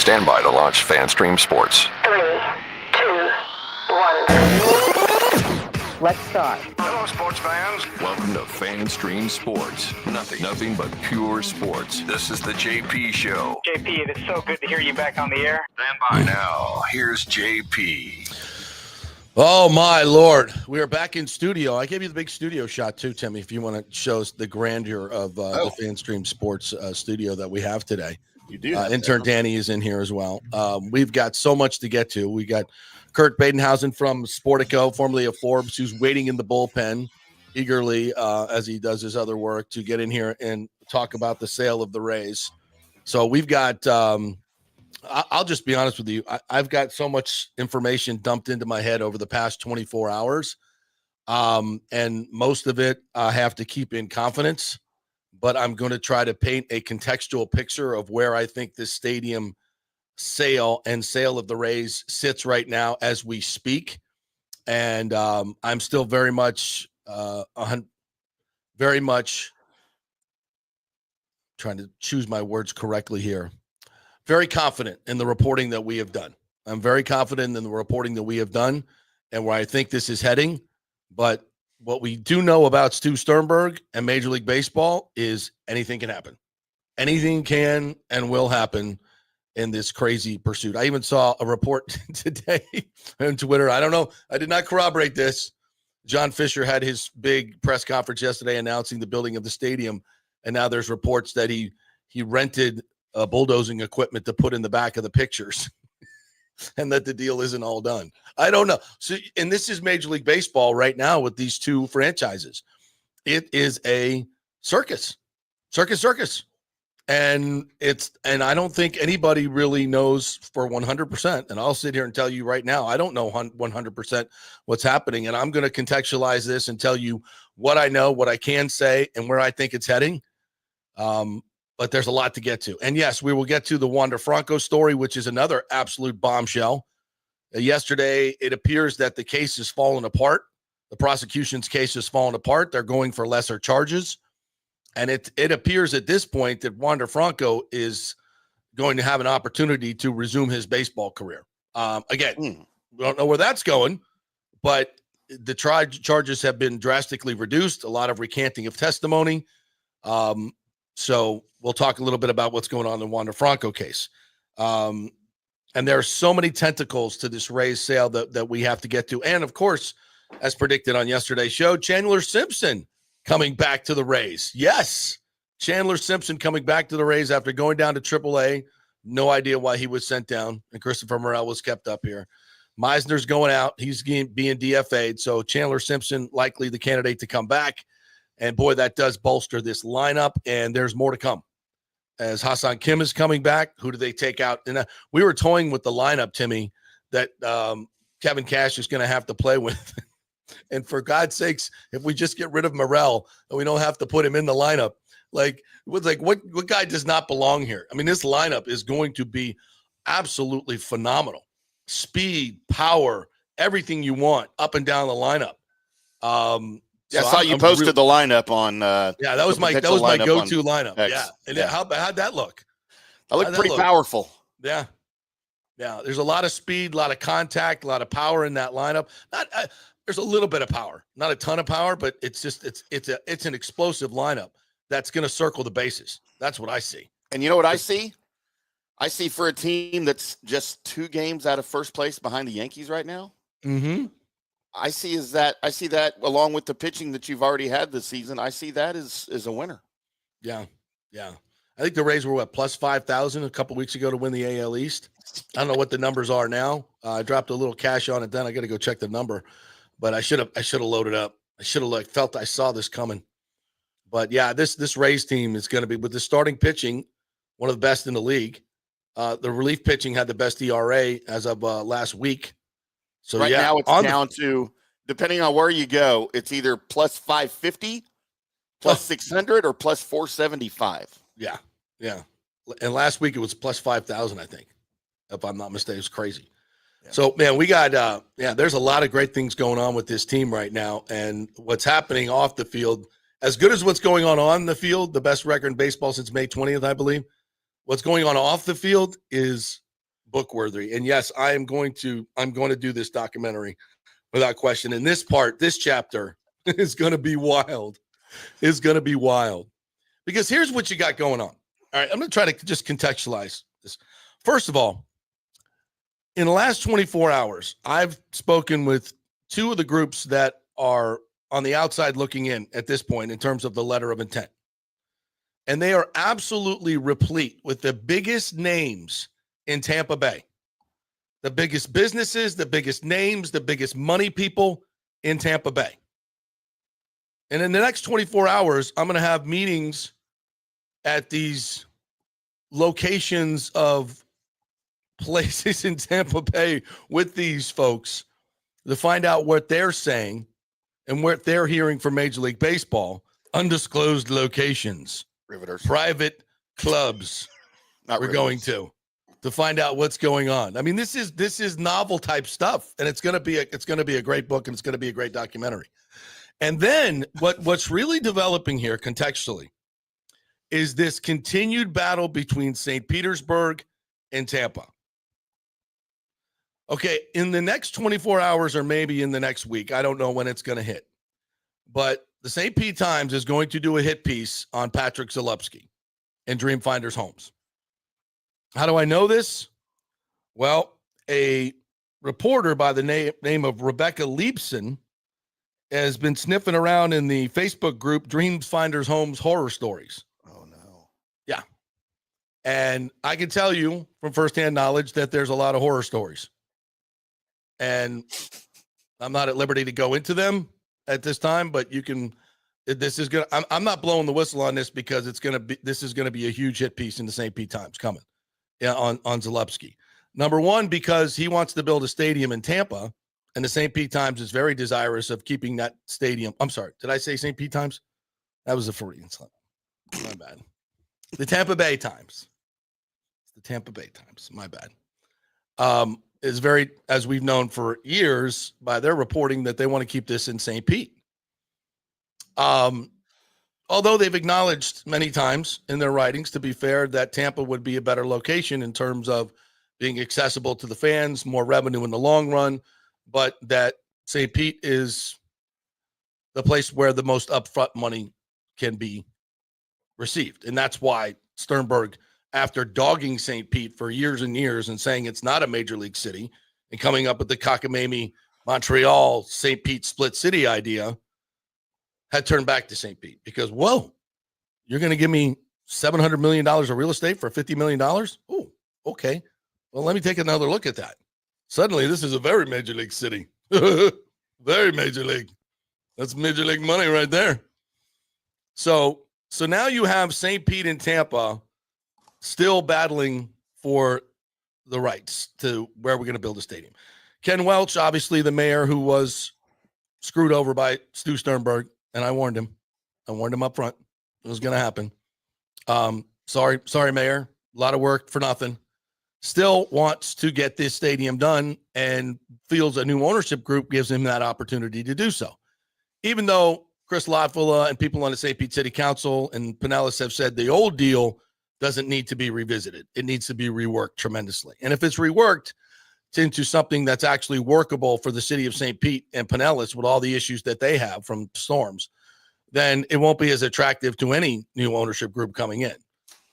Stand by to launch FanStream Sports. 3, 2, 1. Let's start. Hello, sports fans. Welcome to FanStream Sports. Nothing but pure sports. This is the JP Show. JP, it is so good to hear you back on the air. Stand by now. Here's JP. Oh, my Lord. We are back in studio. I gave you the big studio shot, too, Timmy, if you want to show us the grandeur of the FanStream Sports studio that we have today. You do. Intern Danny is in here as well. We've got so much to get to. We got Kurt Badenhausen from Sportico, formerly of Forbes, who's waiting in the bullpen eagerly as he does his other work to get in here and talk about the sale of the Rays. So we've got I'll just be honest with you. I've got so much information dumped into my head over the past 24 hours. And most of it I have to keep in confidence, but I'm going to try to paint a contextual picture of where I think this stadium sale of the Rays sits right now as we speak. And I'm still very much trying to choose my words correctly here. Very confident in the reporting that we have done. I'm very confident in the reporting that we have done and where I think this is heading. But what we do know about Stu Sternberg and Major League Baseball is anything can happen. Anything can and will happen in this crazy pursuit. I even saw a report today on Twitter. I don't know. I did not corroborate this. John Fisher had his big press conference yesterday announcing the building of the stadium. And now there's reports that he rented bulldozing equipment to put in the back of the pictures and that the deal isn't all done. I don't know. So, and this is Major League Baseball right now with these two franchises. It is a circus. And I don't think anybody really knows for 100%. And I'll sit here and tell you right now, I don't know 100% what's happening. And I'm going to contextualize this and tell you what I know, what I can say, and where I think it's heading. But there's a lot to get to. And yes, we will get to the Wander Franco story, which is another absolute bombshell. Yesterday, it appears that the case has fallen apart. The prosecution's case has fallen apart. They're going for lesser charges. And it appears at this point that Wander Franco is going to have an opportunity to resume his baseball career. Again, we don't know where that's going, but the charges have been drastically reduced, a lot of recanting of testimony. So we'll talk a little bit about what's going on in the Wander Franco case. And there are so many tentacles to this Rays sale that we have to get to. And, of course, as predicted on yesterday's show, Chandler Simpson coming back to the Rays. Yes, Chandler Simpson coming back to the Rays after going down to AAA. No idea why he was sent down, and Christopher Morel was kept up here. Meisner's going out. He's being DFA'd, so Chandler Simpson likely the candidate to come back. And, boy, that does bolster this lineup, and there's more to come. As Hassan Kim is coming back, who do they take out? And we were toying with the lineup, Timmy, that Kevin Cash is going to have to play with. And for God's sakes, if we just get rid of Morel and we don't have to put him in the lineup, what guy does not belong here? I mean, this lineup is going to be absolutely phenomenal. Speed, power, everything you want up and down the lineup. I saw you posted the lineup on. That was my go-to lineup. X. Yeah, and how'd that look? That looked pretty powerful. Yeah. There's a lot of speed, a lot of contact, a lot of power in that lineup. There's a little bit of power, not a ton of power, but it's an explosive lineup that's going to circle the bases. That's what I see. And you know what I see? I see for a team that's just 2 games out of first place behind the Yankees right now. Mm-hmm. I see that along with the pitching that you've already had this season. I see that as a winner. Yeah. I think the Rays were plus 5,000 a couple weeks ago to win the AL East. I don't know what the numbers are now. I dropped a little cash on it. Then I got to go check the number, but I should have loaded up. I should have felt I saw this coming. But yeah, this Rays team is going to be, with the starting pitching, one of the best in the league. The relief pitching had the best ERA as of last week. So right now it's down to, depending on where you go, it's either plus 550, plus 600, or plus 475. Yeah. And last week it was plus 5,000, I think, if I'm not mistaken. It's crazy. Yeah. So, man, we got, there's a lot of great things going on with this team right now. And what's happening off the field, as good as what's going on the field, the best record in baseball since May 20th, I believe. What's going on off the field is book worthy. And yes, I'm going to do this documentary without question. And this chapter is going to be wild. It's going to be wild because here's what you got going on. All right. I'm going to try to just contextualize this. First of all, in the last 24 hours, I've spoken with two of the groups that are on the outside looking in at this point in terms of the letter of intent. And they are absolutely replete with the biggest names in Tampa Bay, the biggest businesses, the biggest names, the biggest money people in Tampa Bay. And in the next 24 hours, I'm going to have meetings at these locations of places in Tampa Bay with these folks to find out what they're saying and what they're hearing from Major League Baseball. Undisclosed locations, Riveters, private clubs. We're going to find out what's going on. I mean, this is novel type stuff, and it's going to be a great book, and it's going to be a great documentary. And then what's really developing here contextually is this continued battle between St. Petersburg and Tampa. Okay, in the next 24 hours or maybe in the next week, I don't know when it's going to hit, but the St. Pete Times is going to do a hit piece on Patrick Zalewski and Dreamfinders Homes. How do I know this? Well, a reporter by the name of Rebecca Leibson has been sniffing around in the Facebook group Dreamfinders Homes Horror Stories. Oh, no. Yeah. And I can tell you from firsthand knowledge that there's a lot of horror stories. And I'm not at liberty to go into them at this time, but you can. I'm not blowing the whistle on this because this is going to be a huge hit piece in the St. Pete Times coming on Zalewski. Number one, because he wants to build a stadium in Tampa, and the St. Pete Times is very desirous of keeping that stadium. I'm sorry, did I say St. Pete Times? That was a Freudian slip. My bad. The Tampa Bay Times. The Tampa Bay Times. My bad. Is very, as we've known for years by their reporting, that they want to keep this in St. Pete. Although they've acknowledged many times in their writings, to be fair, that Tampa would be a better location in terms of being accessible to the fans, more revenue in the long run, but that St. Pete is the place where the most upfront money can be received. And that's why Sternberg, after dogging St. Pete for years and years and saying it's not a major league city and coming up with the cockamamie Montreal St. Pete split city idea, had turned back to St. Pete because, whoa, you're going to give me $700 million of real estate for $50 million? Oh, okay. Well, let me take another look at that. Suddenly, this is a very major league city. Very major league. That's major league money right there. So now you have St. Pete and Tampa still battling for the rights to where we're going to build a stadium. Ken Welch, obviously the mayor who was screwed over by Stu Sternberg, and I warned him. I warned him up front. It was going to happen. Sorry, Mayor. A lot of work for nothing. Still wants to get this stadium done and feels a new ownership group gives him that opportunity to do so. Even though Chris Lotfula and people on the St. Pete City Council and Pinellas have said the old deal doesn't need to be revisited. It needs to be reworked tremendously. And if it's reworked into something that's actually workable for the city of St. Pete and Pinellas with all the issues that they have from storms, then it won't be as attractive to any new ownership group coming in.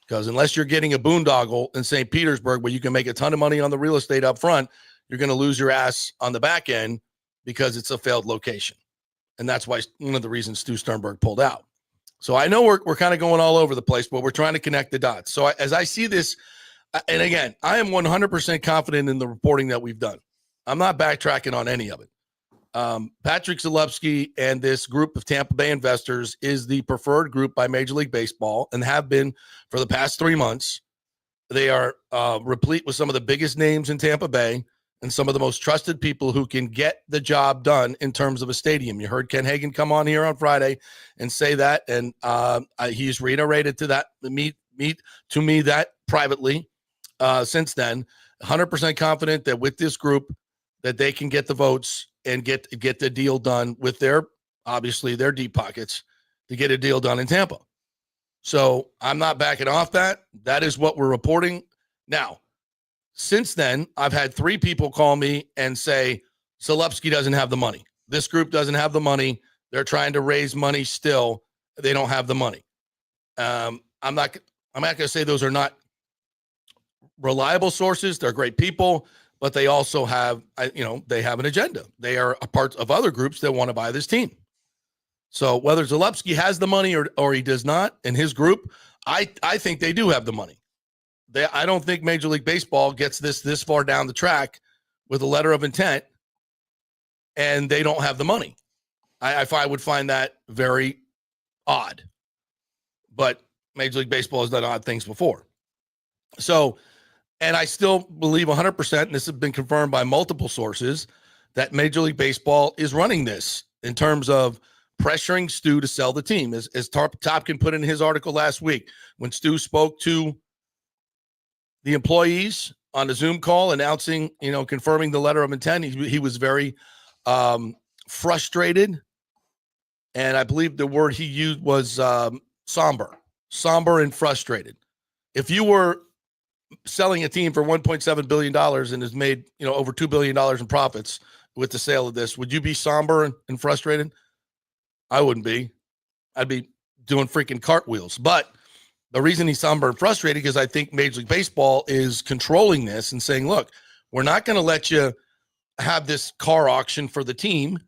Because unless you're getting a boondoggle in St. Petersburg where you can make a ton of money on the real estate up front, you're going to lose your ass on the back end because it's a failed location. And that's why one of the reasons Stu Sternberg pulled out. So I know we're kind of going all over the place, but we're trying to connect the dots. So as I see this, and again, I am 100% confident in the reporting that we've done. I'm not backtracking on any of it. Patrick Zalewski and this group of Tampa Bay investors is the preferred group by Major League Baseball and have been for the past 3 months. They are replete with some of the biggest names in Tampa Bay and some of the most trusted people who can get the job done in terms of a stadium. You heard Ken Hagan come on here on Friday and say that, and he's reiterated to that me that privately since then. 100% confident that with this group that they can get the votes and get the deal done with their deep pockets to get a deal done in Tampa. So I'm not backing off that. That is what we're reporting. Now, since then, I've had 3 people call me and say, Zalewski doesn't have the money. This group doesn't have the money. They're trying to raise money still. They don't have the money. I'm not going to say those are not reliable sources. They're great people, but they also have, they have an agenda. They are a part of other groups that want to buy this team. So whether Zalewski has the money or he does not in his group, I think they do have the money. I don't think Major League Baseball gets this far down the track with a letter of intent and they don't have the money. I would find that very odd. But Major League Baseball has done odd things before. So, and I still believe 100%, and this has been confirmed by multiple sources, that Major League Baseball is running this in terms of pressuring Stu to sell the team. As Topkin put in his article last week, when Stu spoke to the employees on a Zoom call announcing, confirming the letter of intent, he was very frustrated. And I believe the word he used was somber and frustrated. If you were selling a team for $1.7 billion and has made, over $2 billion in profits with the sale of this, would you be somber and frustrated? I wouldn't be. I'd be doing freaking cartwheels. But the reason he's somber and frustrated because I think Major League Baseball is controlling this and saying, look, we're not going to let you have this car auction for the team.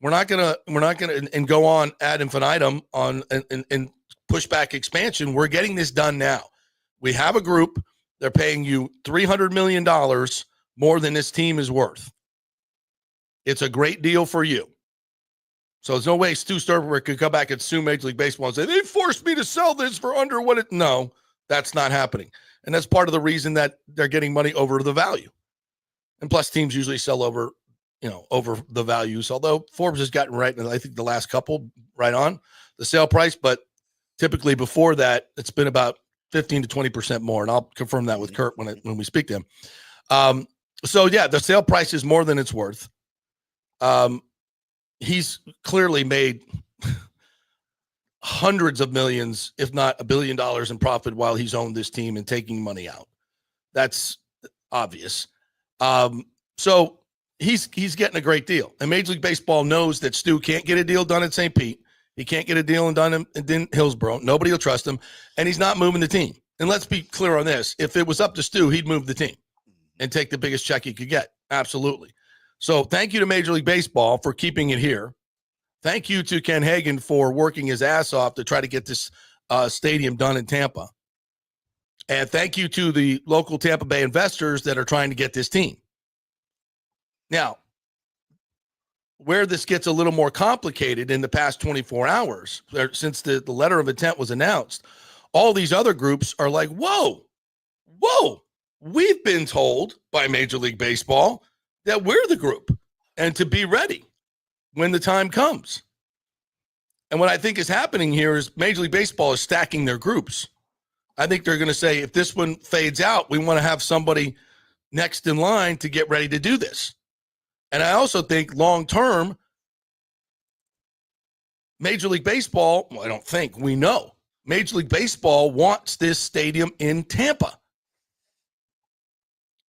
We're not going to and go on ad infinitum on and push back expansion. We're getting this done now. We have a group. They're paying you $300 million more than this team is worth. It's a great deal for you. So there's no way Stu Sturberg could come back and sue Major League Baseball and say, they forced me to sell this for under what it. No, that's not happening. And that's part of the reason that they're getting money over the value. And plus teams usually sell over the values, although Forbes has gotten right, and I think the last couple right on the sale price, but typically before that, it's been about 15 to 20% more. And I'll confirm that with Kurt when we speak to him. So yeah, the sale price is more than it's worth. He's clearly made hundreds of millions, if not $1 billion in profit while he's owned this team and taking money out. That's obvious. So he's getting a great deal. And Major League Baseball knows that Stu can't get a deal done in St. Pete. He can't get a deal done in Hillsborough. Nobody will trust him. And he's not moving the team. And let's be clear on this. If it was up to Stu, he'd move the team and take the biggest check he could get. Absolutely. So thank you to Major League Baseball for keeping it here. Thank you to Ken Hagan for working his ass off to try to get this stadium done in Tampa. And thank you to the local Tampa Bay investors that are trying to get this team. Now, where this gets a little more complicated in the past 24 hours, since the letter of intent was announced, all these other groups are like, whoa, we've been told by Major League Baseball that we're the group and to be ready when the time comes. And what I think is happening here is Major League Baseball is stacking their groups. I think they're going to say, if this one fades out, we want to have somebody next in line to get ready to do this. And I also think long-term, Major League Baseball, well, I don't think, we know, Major League Baseball wants this stadium in Tampa.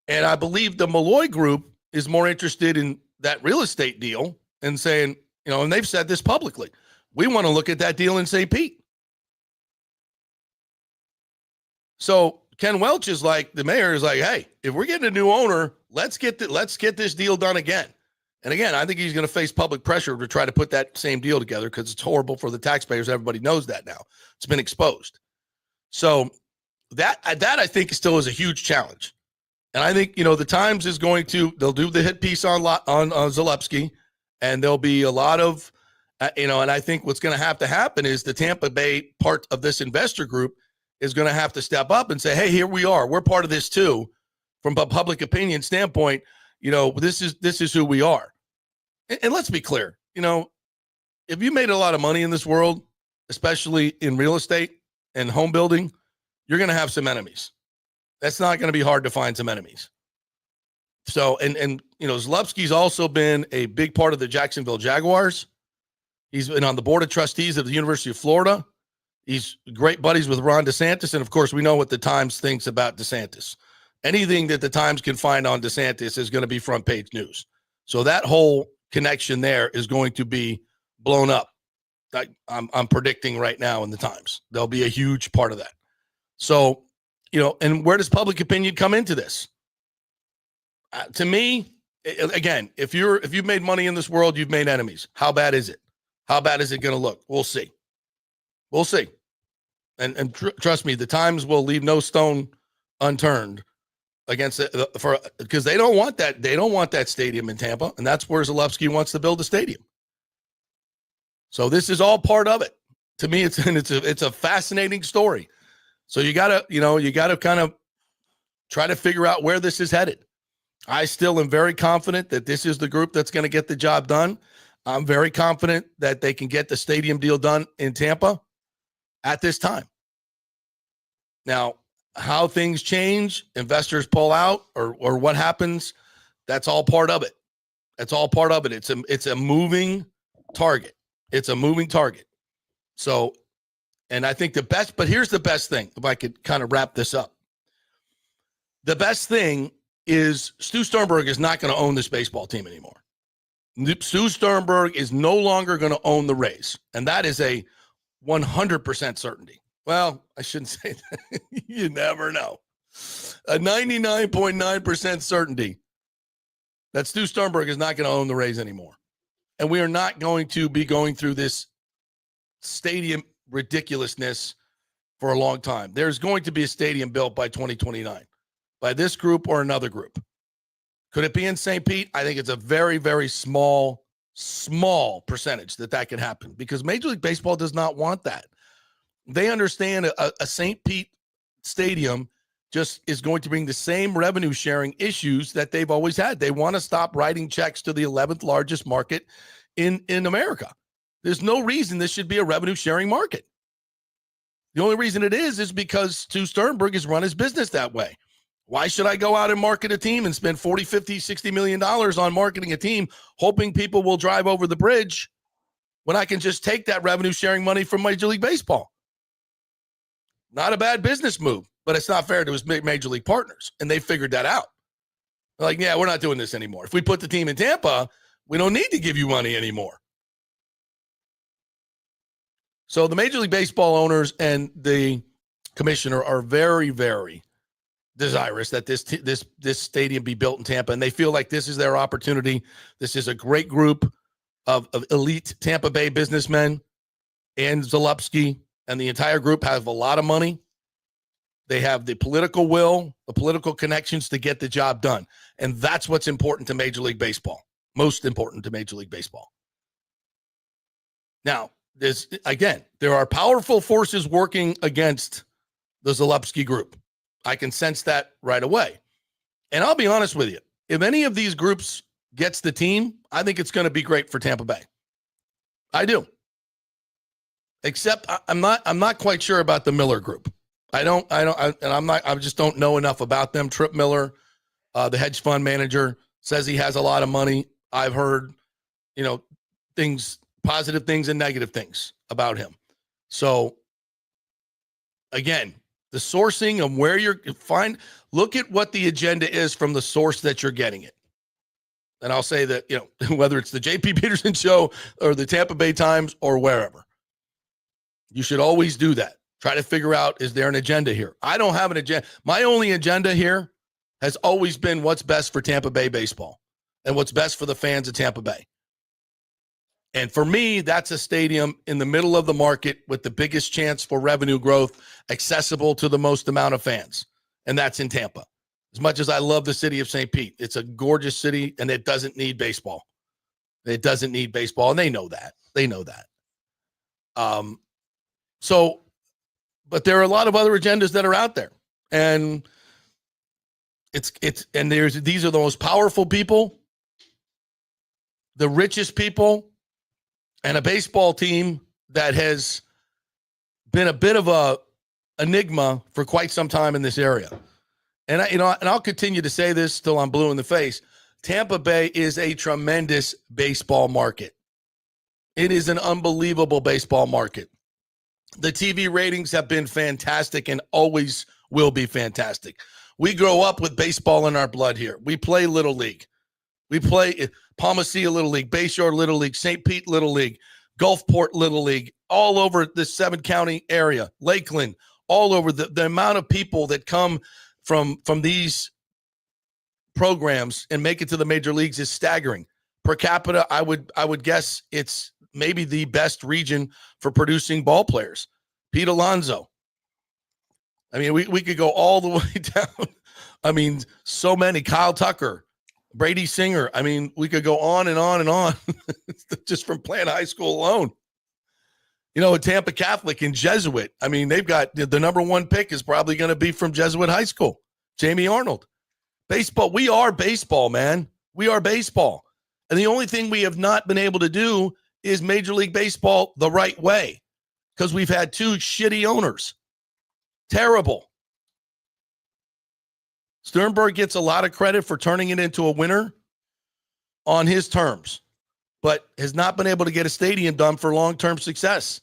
And I believe the Malloy Group is more interested in that real estate deal and saying, and they've said this publicly, we want to look at that deal in St. Pete. So Ken Welch is like, the mayor is like, hey, if we're getting a new owner, let's get this deal done again. And again, I think he's going to face public pressure to try to put that same deal together because it's horrible for the taxpayers. Everybody knows that now. It's been exposed. So that I think still is a huge challenge. And I think, the Times is they'll do the hit piece on Zalewski, and there'll be a lot of, and I think what's going to happen is the Tampa Bay part of this investor group is going to have to step up and say, hey, here we are. We're part of this too. From a public opinion standpoint, this is who we are. And let's be clear, if you made a lot of money in this world, especially in real estate and home building, you're going to have some enemies. That's not going to be hard to find some enemies. So, and Zalewski's also been a big part of the Jacksonville Jaguars. He's been on the board of trustees of the University of Florida. He's great buddies with Ron DeSantis. And of course, we know what the Times thinks about DeSantis. anything that the Times can find on DeSantis is going to be front page news. So that whole connection there is going to be blown up. I'm predicting right now in the Times. There'll be a huge part of that. So, and where does public opinion come into this? To me, again, if you've made money in this world, you've made enemies. How bad is it? How bad is it going to look? We'll see. We'll see. And trust me, the Times will leave no stone unturned against it because they don't want that. They don't want that stadium in Tampa, and that's where Zalewski wants to build a stadium. So this is all part of it. To me, it's a fascinating story. So you gotta kind of try to figure out where this is headed. I still am very confident that this is the group that's going to get the job done. I'm very confident that they can get the stadium deal done in Tampa at this time. Now, how things change, investors pull out, or what happens, that's all part of it. That's all part of it. It's a moving target. It's a moving target. So, and I think but here's the best thing, if I could kind of wrap this up. The best thing is Stu Sternberg is not going to own this baseball team anymore. Stu Sternberg is no longer going to own the Rays, and that is a 100% certainty. Well, I shouldn't say that. You never know. A 99.9% certainty that Stu Sternberg is not going to own the Rays anymore. And we are not going to be going through this stadium ridiculousness for a long time. There's going to be a stadium built by 2029 by this group or another group. Could it be in St. Pete? I think it's a very, very small percentage that could happen because Major League Baseball does not want that. They understand a St. Pete stadium just is going to bring the same revenue sharing issues that they've always had. They want to stop writing checks to the 11th largest market in America. There's no reason this should be a revenue sharing market. The only reason it is because Stu Sternberg has run his business that way. Why should I go out and market a team and spend $40, $50, $60 million on marketing a team, hoping people will drive over the bridge when I can just take that revenue sharing money from Major League Baseball? Not a bad business move, but it's not fair to his Major League partners. And they figured that out. They're like, yeah, we're not doing this anymore. If we put the team in Tampa, we don't need to give you money anymore. So the Major League Baseball owners and the commissioner are very, very desirous that this stadium be built in Tampa, and they feel like this is their opportunity. This is a great group of elite Tampa Bay businessmen, and Zalewski and the entire group have a lot of money. They have the political will, the political connections to get the job done, and that's what's important to Major League Baseball, most important to Major League Baseball. Now, there are powerful forces working against the Zalewski group. I can sense that right away. And I'll be honest with you. If any of these groups gets the team, I think it's going to be great for Tampa Bay. I do. Except I'm not quite sure about the Miller group. I just don't know enough about them. Trip Miller, the hedge fund manager, says he has a lot of money. I've heard, things, positive things and negative things about him. So again, the sourcing of where look at what the agenda is from the source that you're getting it. And I'll say that, whether it's the JP Peterson show or the Tampa Bay Times or wherever, you should always do that. Try to figure out, is there an agenda here? I don't have an agenda. My only agenda here has always been what's best for Tampa Bay baseball and what's best for the fans of Tampa Bay. And for me, that's a stadium in the middle of the market with the biggest chance for revenue growth, accessible to the most amount of fans. And that's in Tampa. As much as I love the city of St. Pete, it's a gorgeous city and it doesn't need baseball. It doesn't need baseball. And they know that. But there are a lot of other agendas that are out there. And these are the most powerful people, the richest people, and a baseball team that has been a bit of a enigma for quite some time in this area. And I'll continue to say this till I'm blue in the face. Tampa Bay is a tremendous baseball market. It is an unbelievable baseball market. The TV ratings have been fantastic and always will be fantastic. We grow up with baseball in our blood here. We play Little League. We play Palmacia Little League, Bayshore Little League, St. Pete Little League, Gulfport Little League, all over the 7-county area, Lakeland, all over. The amount of people that come from these programs and make it to the major leagues is staggering. Per capita, I would guess it's maybe the best region for producing ball players. Pete Alonso. I mean, we could go all the way down. I mean, so many. Kyle Tucker, Brady Singer. I mean, we could go on and on and on just from playing high school alone. You know, at Tampa Catholic and Jesuit, I mean, they've got the number 1 pick is probably going to be from Jesuit High School, Jamie Arnold. Baseball, we are baseball, man. We are baseball. And the only thing we have not been able to do is Major League Baseball the right way because we've had 2 shitty owners. Terrible. Sternberg gets a lot of credit for turning it into a winner on his terms, but has not been able to get a stadium done for long-term success.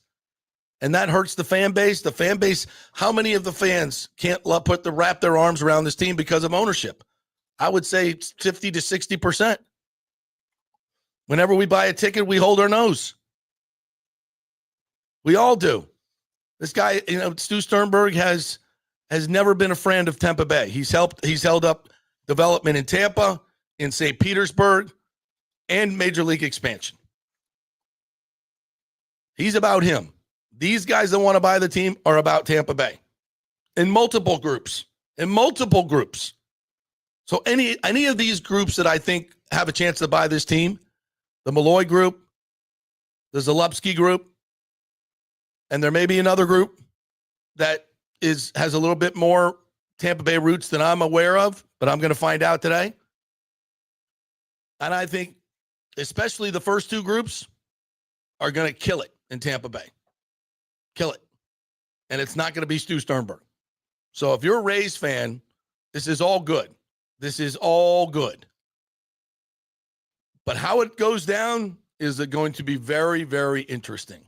And that hurts the fan base. The fan base, how many of the fans can't wrap their arms around this team because of ownership? I would say it's 50 to 60%. Whenever we buy a ticket, we hold our nose. We all do. This guy, Stu Sternberg has never been a friend of Tampa Bay. He's held up development in Tampa, in St. Petersburg, and Major League expansion. He's about him. These guys that want to buy the team are about Tampa Bay in multiple groups. So any of these groups that I think have a chance to buy this team, the Malloy group, the Zalupski group, and there may be another group that has a little bit more Tampa Bay roots than I'm aware of, but I'm going to find out today. And I think especially the first 2 groups are going to kill it in Tampa Bay. Kill it. And it's not going to be Stu Sternberg. So if you're a Rays fan, this is all good. This is all good. But how it goes down is going to be very, very interesting.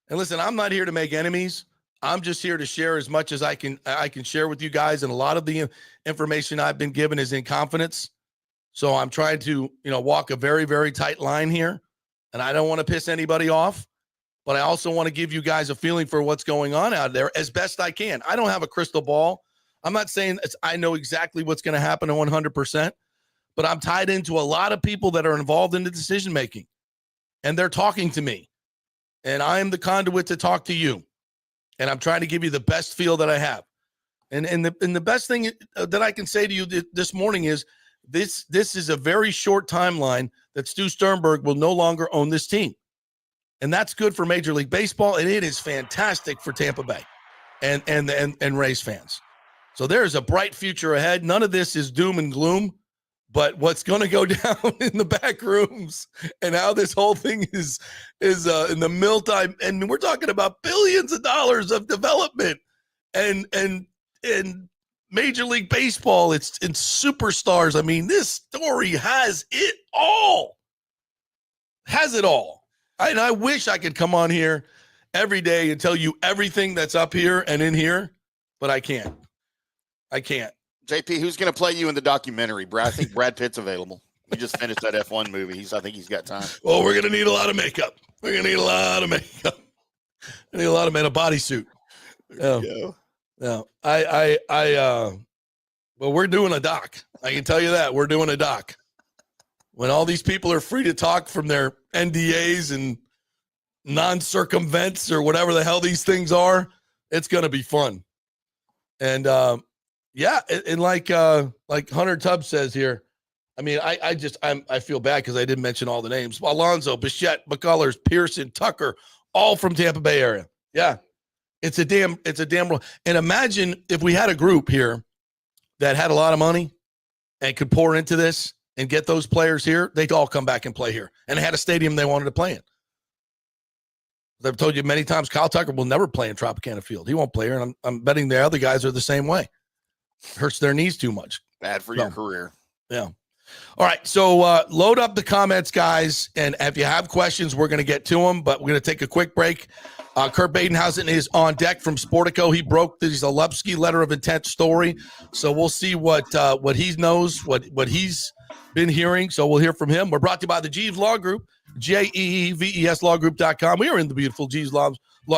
And listen, I'm not here to make enemies. I'm just here to share as much as I can share with you guys. And a lot of the information I've been given is in confidence. So I'm trying to, walk a very, very tight line here. And I don't want to piss anybody off. But I also want to give you guys a feeling for what's going on out there as best I can. I don't have a crystal ball. I'm not saying I know exactly what's going to happen 100%, but I'm tied into a lot of people that are involved in the decision-making, and they're talking to me, and I am the conduit to talk to you, and I'm trying to give you the best feel that I have. And the best thing that I can say to you this morning is this is a very short timeline that Stu Sternberg will no longer own this team. And that's good for Major League Baseball, and it is fantastic for Tampa Bay and Rays fans. So there is a bright future ahead. None of this is doom and gloom, but what's going to go down in the back rooms and how this whole thing is in the mill time, and we're talking about billions of dollars of development and Major League Baseball. It's in superstars. I mean, this story has it all. Has it all. And I wish I could come on here every day and tell you everything that's up here and in here, but I can't. JP, who's going to play you in the documentary? I think Brad Pitt's available. We just finished that F1 movie. I think he's got time. Well, we're going to need a lot of makeup. I need a lot of men, a bodysuit. Go. No, well, we're doing a doc. I can tell you that. We're doing a doc. When all these people are free to talk from their NDAs and non-circumvents or whatever the hell these things are, it's going to be fun. And and like Hunter Tubbs says here, I mean, I feel bad because I didn't mention all the names. Alonso, Bichette, McCullers, Pearson, Tucker, all from Tampa Bay area. Yeah, it's a damn. And imagine if we had a group here that had a lot of money and could pour into this and get those players here, they'd all come back and play here. And they had a stadium they wanted to play in. I've told you many times, Kyle Tucker will never play in Tropicana Field. He won't play here, and I'm betting the other guys are the same way. Hurts their knees too much. Bad for your career. Yeah. All right, so load up the comments, guys, and if you have questions, we're going to get to them, but we're going to take a quick break. Kurt Badenhausen is on deck from Sportico. He broke the Zalewski letter of intent story. So we'll see what he knows, what he's been hearing. So we'll hear from him. We're brought to you by the Jeeves Law Group, JEEVES lawgroup.com. We are in the beautiful Jeeves Law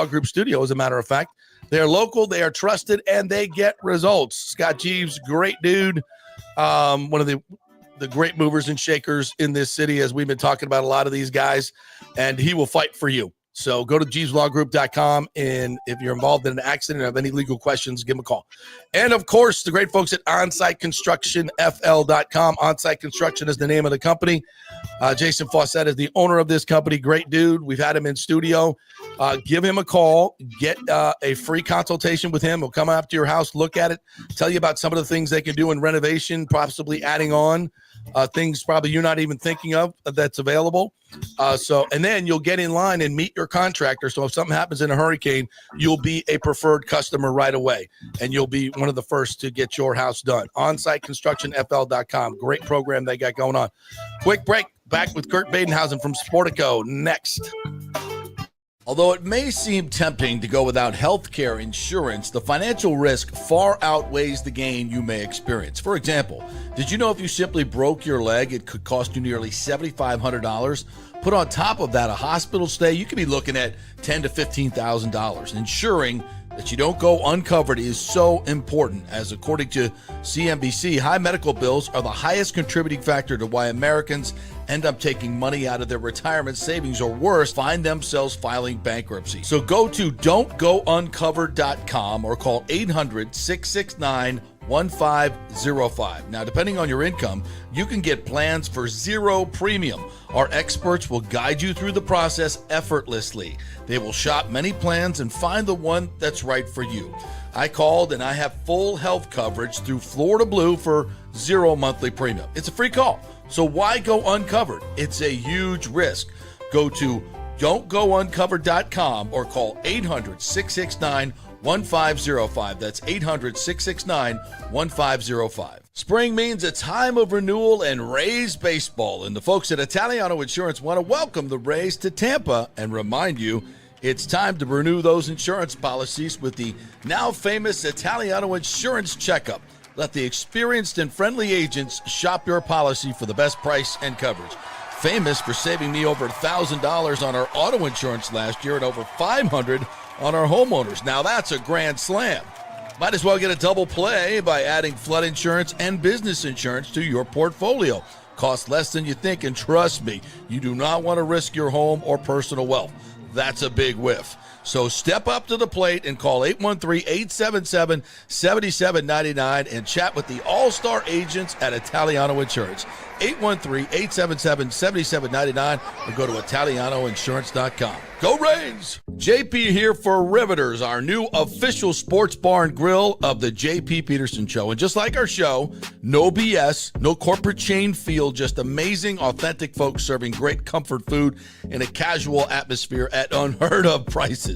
Group studio, as a matter of fact. They are local, they are trusted, and they get results. Scott Jeeves, great dude. One of the great movers and shakers in this city, as we've been talking about a lot of these guys, and he will fight for you. So go to jeeveslawgroup.com, and if you're involved in an accident or have any legal questions, give him a call. And, of course, the great folks at onsiteconstructionfl.com. Onsite Construction is the name of the company. Jason Fawcett is the owner of this company. Great dude. We've had him in studio. Give him a call. Get a free consultation with him. He'll come up to your house, look at it, tell you about some of the things they can do in renovation, possibly adding on things probably you're not even thinking of that's available. And then you'll get in line and meet your contractor. So if something happens in a hurricane, you'll be a preferred customer right away, and you'll be one of the first to get your house done. OnsiteConstructionFL.com. Great program they got going on. Quick break. Back with Kurt Badenhausen from Sportico next. Although it may seem tempting to go without health care insurance, the financial risk far outweighs the gain you may experience. For example, did you know if you simply broke your leg, it could cost you nearly $7,500? Put on top of that a hospital stay, you could be looking at $10,000 to $15,000. Ensuring that you don't go uncovered is so important, as according to CNBC, high medical bills are the highest contributing factor to why Americans end up taking money out of their retirement savings, or worse, find themselves filing bankruptcy. So go to don'tgouncovered.com or call 800-669-1505. Now, depending on your income, you can get plans for zero premium. Our experts will guide you through the process effortlessly. They will shop many plans and find the one that's right for you. I called and I have full health coverage through Florida Blue for zero monthly premium. It's a free call. So why go uncovered? It's a huge risk. Go to don'tgouncovered.com or call 800-669-1505. That's 800-669-1505. Spring means a time of renewal and Rays baseball, and the folks at Italiano Insurance want to welcome the Rays to Tampa and remind you it's time to renew those insurance policies with the now famous Italiano Insurance Checkup. Let the experienced and friendly agents shop your policy for the best price and coverage. Famous for saving me over $1,000 on our auto insurance last year and over $500 on our homeowners. Now that's a grand slam. Might as well get a double play by adding flood insurance and business insurance to your portfolio. Costs less than you think, and trust me, you do not want to risk your home or personal wealth. That's a big whiff. So step up to the plate and call 813-877-7799 and chat with the all-star agents at Italiano Insurance. 813-877-7799 or go to ItalianoInsurance.com. Go Rays! JP here for Riveters, our new official sports bar and grill of the JP Peterson Show. And just like our show, no BS, no corporate chain feel, just amazing, authentic folks serving great comfort food in a casual atmosphere at unheard of prices.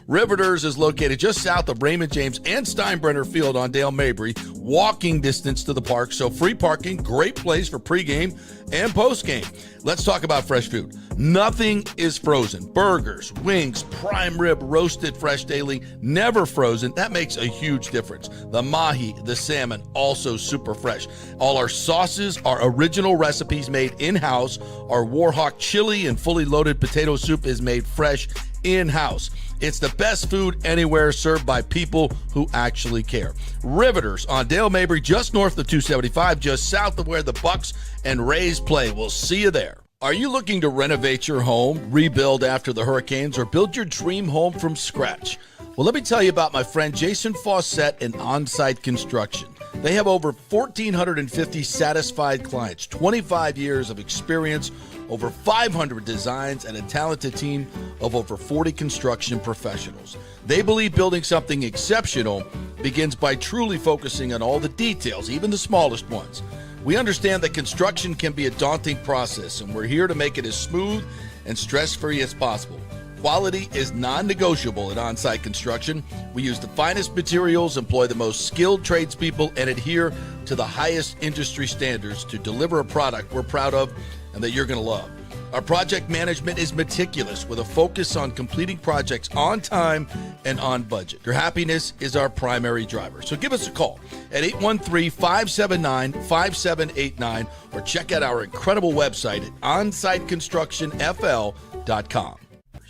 Riveters is located just south of Raymond James and Steinbrenner Field on Dale Mabry, walking distance to the park, so free parking, great place for pregame and postgame. Let's talk about fresh food. Nothing is frozen. Burgers, wings, prime rib, roasted fresh daily, never frozen. That makes a huge difference. The mahi, the salmon, also super fresh. All our sauces are original recipes made in-house. Our Warhawk chili and fully loaded potato soup is made fresh in-house. It's the best food anywhere, served by people who actually care. Riveters on Dale Mabry, just north of 275, just south of where the Bucs and Rays play. We'll see you there. Are you looking to renovate your home, rebuild after the hurricanes, or build your dream home from scratch? Well, let me tell you about my friend Jason Fawcett and On-Site Construction. They have over 1,450 satisfied clients, 25 years of experience, over 500 designs, and a talented team of over 40 construction professionals. They believe building something exceptional begins by truly focusing on all the details, even the smallest ones. We understand that construction can be a daunting process, and we're here to make it as smooth and stress-free as possible. Quality is non-negotiable at On-Site Construction. We use the finest materials, employ the most skilled tradespeople, and adhere to the highest industry standards to deliver a product we're proud of and that you're going to love. Our project management is meticulous with a focus on completing projects on time and on budget. Your happiness is our primary driver. So give us a call at 813-579-5789 or check out our incredible website at onsiteconstructionfl.com.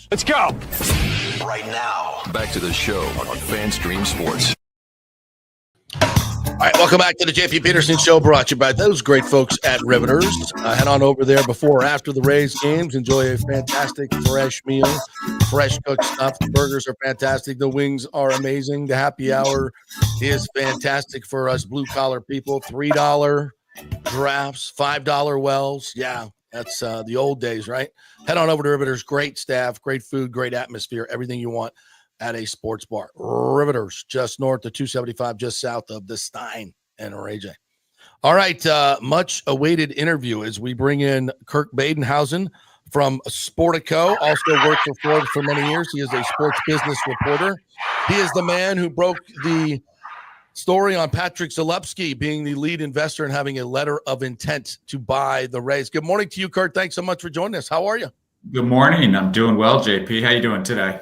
Let's go. Right now, back to the show on FanStream Sports. All right, welcome back to the JP Peterson Show, brought to you by those great folks at Riveters. Head on over there before or after the Rays games. Enjoy a fantastic fresh meal, fresh cooked stuff. The burgers are fantastic. The wings are amazing. The happy hour is fantastic for us blue-collar people. $3 drafts, $5 wells. Yeah, that's the old days, right? Head on over to Riveters. Great staff, great food, great atmosphere, everything you want at a sports bar. Riveters, just north of 275, just south of the Stein and AJ. All right, much awaited interview as we bring in Kirk Badenhausen from Sportico, also worked for Forbes for many years. He is a sports business reporter. He is the man who broke the story on Patrick Zalewski being the lead investor and having a letter of intent to buy the Rays. Good morning to you, Kurt. Thanks so much for joining us. How are you? Good morning. I'm doing well, JP. How you doing today?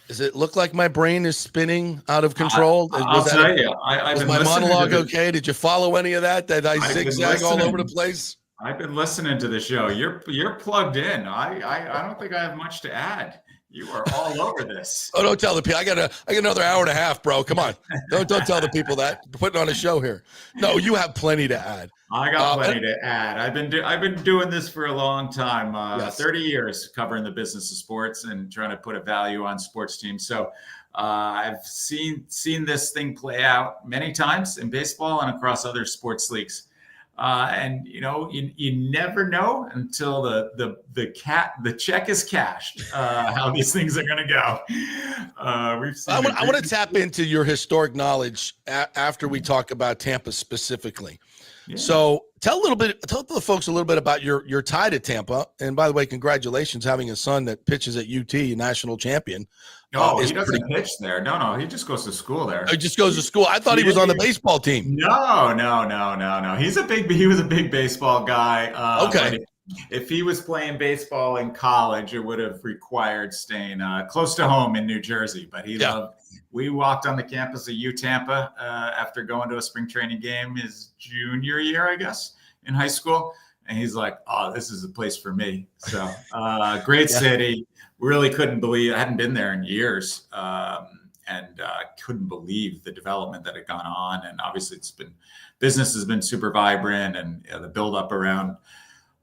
Does it look like my brain is spinning out of control? I'll tell you. Was my monologue okay? Did you follow any of that? Did I zigzag all over the place? I've been listening to the show. You're plugged in. I don't think I have much to add. You are all over this. Oh, don't tell the people. I got another hour and a half, bro. Come on. Don't tell the people that. We're putting on a show here. No, you have plenty to add. I got plenty to add. I've been doing this for a long time, yes. 30 years covering the business of sports and trying to put a value on sports teams. So I've seen this thing play out many times in baseball and across other sports leagues. And you never know until the check is cashed, how these things are going to go. I want to tap into your historic knowledge after we talk about Tampa specifically. Yeah. So tell the folks a little bit about your tie to Tampa. And by the way, congratulations having a son that pitches at UT, national champion. No, he doesn't pitch there. No, he just goes to school there. He just goes to school. I thought he was on the baseball team. No. He was a big baseball guy. Okay. If he was playing baseball in college, it would have required staying close to home in New Jersey. But we walked on the campus of Tampa after going to a spring training game his junior year, I guess, in high school. And he's like, oh, this is a place for me. So great city. Really couldn't believe, I hadn't been there in years, and couldn't believe the development that had gone on. And obviously business has been super vibrant, and the buildup around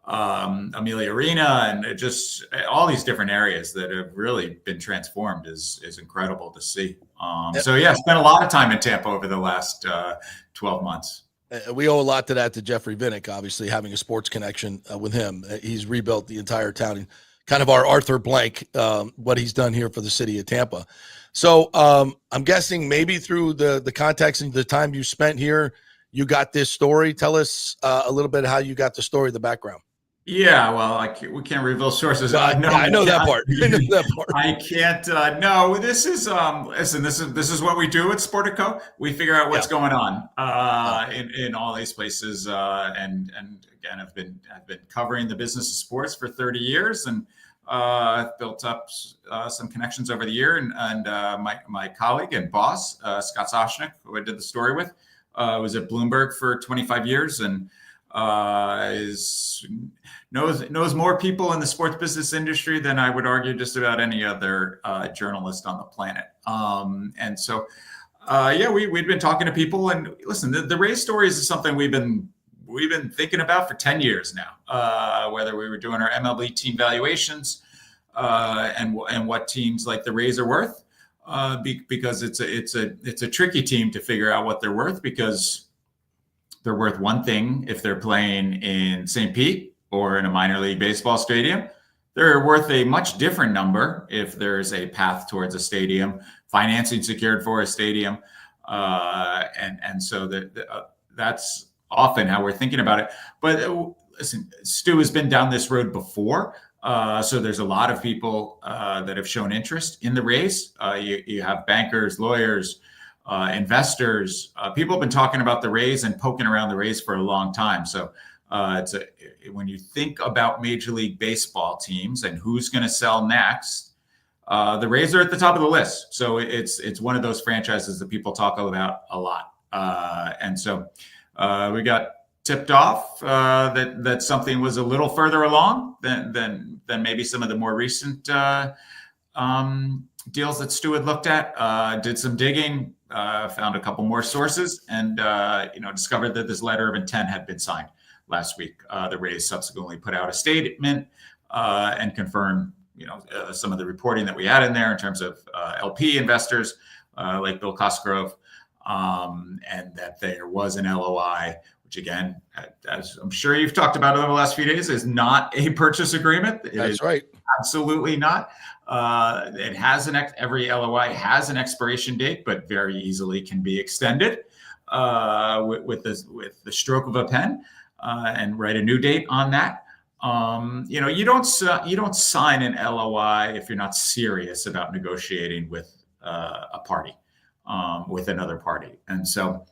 Amelia Arena and just all these different areas that have really been transformed is incredible to see. So spent a lot of time in Tampa over the last 12 months. We owe a lot to that to Jeffrey Vinnick, obviously having a sports connection with him. He's rebuilt the entire town, and kind of our Arthur Blank, what he's done here for the city of Tampa. So I'm guessing maybe through the context and the time you spent here, you got this story. Tell us a little bit how you got the story, the background. Yeah, well, we can't reveal sources. I know that part. I can't. No, this is listen. This is what we do at Sportico. We figure out what's going on in all these places, and again, I've been covering the business of sports for 30 years, and I've built up some connections over the year. And my colleague and boss, Scott Soshnick, who I did the story with, was at Bloomberg for 25 years, and knows more people in the sports business industry than I would argue just about any other journalist on the planet. And so, we'd been talking to people, and listen, the Rays stories is something we've been thinking about for 10 years now. Whether we were doing our MLB team valuations and what teams like the Rays are worth, because it's a tricky team to figure out what they're worth, because they're worth one thing if they're playing in St. Pete or in a minor league baseball stadium. They're worth a much different number if there's a path towards a stadium, financing secured for a stadium. And so that's often how we're thinking about it. But listen, Stu has been down this road before. So there's a lot of people that have shown interest in the Rays. You have bankers, lawyers, investors. People have been talking about the Rays and poking around the Rays for a long time. So When you think about Major League Baseball teams and who's going to sell next, the Rays are at the top of the list. So it's one of those franchises that people talk about a lot. And so we got tipped off that something was a little further along than maybe some of the more recent deals that Stu had looked at. Did some digging, found a couple more sources, and discovered that this letter of intent had been signed last week. The Rays subsequently put out a statement and confirmed some of the reporting that we had in there in terms of LP investors like Bill Cosgrove, and that there was an LOI, which again, as I'm sure you've talked about over the last few days, is not a purchase agreement. That's right. Absolutely not. It has every LOI has an expiration date, but very easily can be extended with the stroke of a pen and write a new date on that. You don't sign an LOI if you're not serious about negotiating with a party, with another party. And so,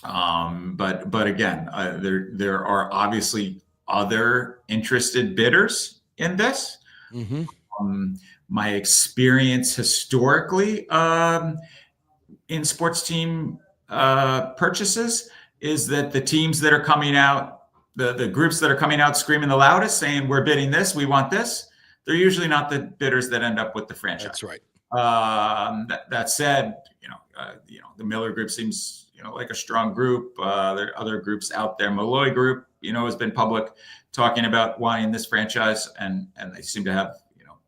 but again, there are obviously other interested bidders in this. Mm-hmm. My experience historically in sports team purchases is that the teams that are coming out, the groups that are coming out screaming the loudest, saying we're bidding this, we want this, they're usually not the bidders that end up with the franchise. That's right. That said, the Miller Group seems like a strong group. There are other groups out there. Malloy Group, has been public talking about wanting this franchise, and they seem to have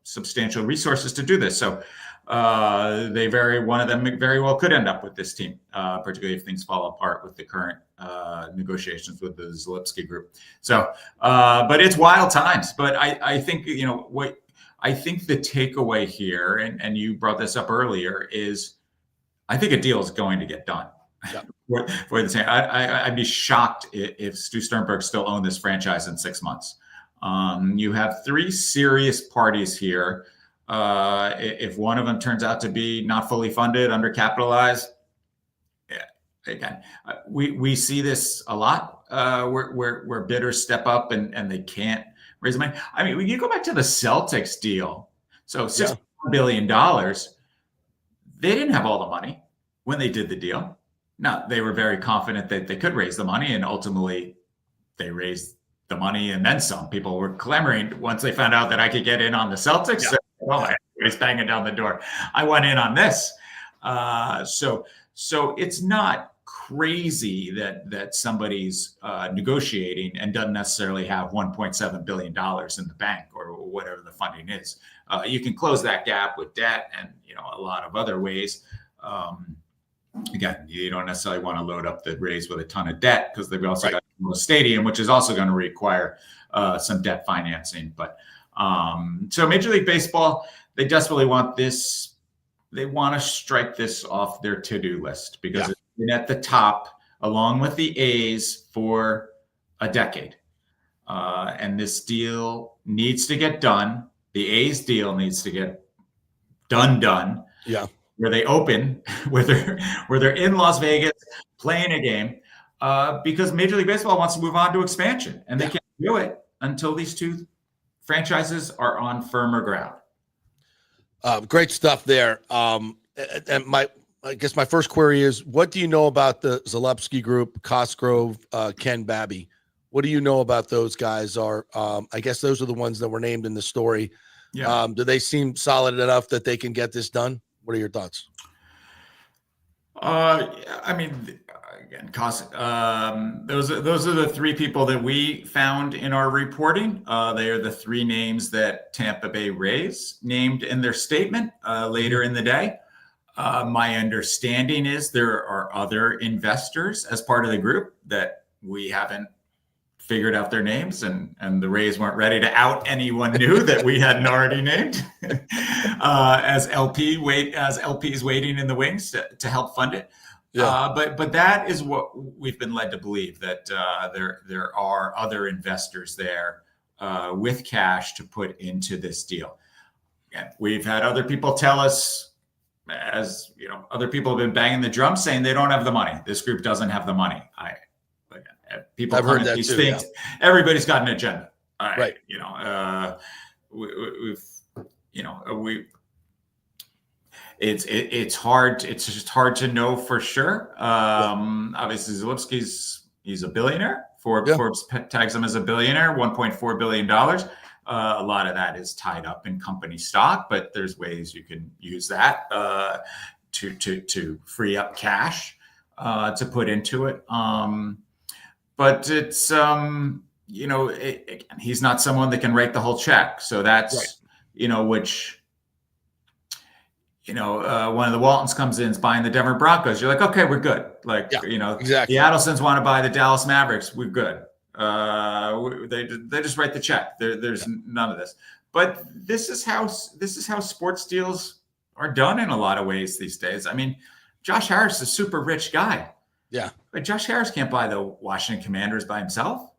substantial resources to do this. So one of them very well could end up with this team, particularly if things fall apart with the current negotiations with the Zalipsky Group. So, but it's wild times. But I think I think the takeaway here, and you brought this up earlier, is I think a deal is going to get done. Yeah. For the same, I'd be shocked if Stu Sternberg still owned this franchise in 6 months. You have three serious parties here. If one of them turns out to be not fully funded, undercapitalized, again, we see this a lot where bidders step up and they can't raise money. I mean, when you go back to the Celtics deal, so $6 billion, they didn't have all the money when they did the deal. Now, they were very confident that they could raise the money, and ultimately they raised the money and then some. People were clamoring once they found out that I could get in on the Celtics. Yeah. So, it's banging down the door. I went in on this. So it's not crazy that somebody's negotiating and doesn't necessarily have $1.7 billion in the bank or whatever the funding is. You can close that gap with debt and a lot of other ways. Again, you don't necessarily want to load up the Rays with a ton of debt because they've also got a stadium, which is also going to require some debt financing. But so Major League Baseball, they desperately want this. They want to strike this off their to-do list because it's been at the top along with the A's for a decade. And this deal needs to get done. The A's deal needs to get done. Yeah. Where they open, where they're in Las Vegas playing a game, because Major League Baseball wants to move on to expansion, and they can't do it until these two franchises are on firmer ground. Great stuff there. And I guess my first query is, what do you know about the Zalipsky Group, Cosgrove, Ken Babby? What do you know about those guys? I guess those are the ones that were named in the story. Yeah. Do they seem solid enough that they can get this done? What are your thoughts? I mean, again, those are the three people that we found in our reporting. They are the three names that Tampa Bay Rays named in their statement later in the day. My understanding is there are other investors as part of the group that we haven't figured out their names, and the Rays weren't ready to out anyone new that we hadn't already named as LPs waiting in the wings to help fund it. Yeah. But that is what we've been led to believe, that there are other investors there with cash to put into this deal. Again, we've had other people tell us, as other people have been banging the drum saying they don't have the money. This group doesn't have the money. People I've come heard at that these too, things. Everybody's got an agenda. Right. You know, it's hard. It's just hard to know for sure. Obviously, he's a billionaire. Forbes tags him as a billionaire, $1.4 billion. A lot of that is tied up in company stock, but there's ways you can use that to free up cash to put into it. But it's again, he's not someone that can write the whole check. So that's one of the Waltons comes in, is buying the Denver Broncos. You're like, okay, we're good. Exactly. The Adelsons want to buy the Dallas Mavericks. We're good. They just write the check. There's none of this. But this is how sports deals are done in a lot of ways these days. I mean, Josh Harris is a super rich guy. Yeah. But Josh Harris can't buy the Washington Commanders by himself.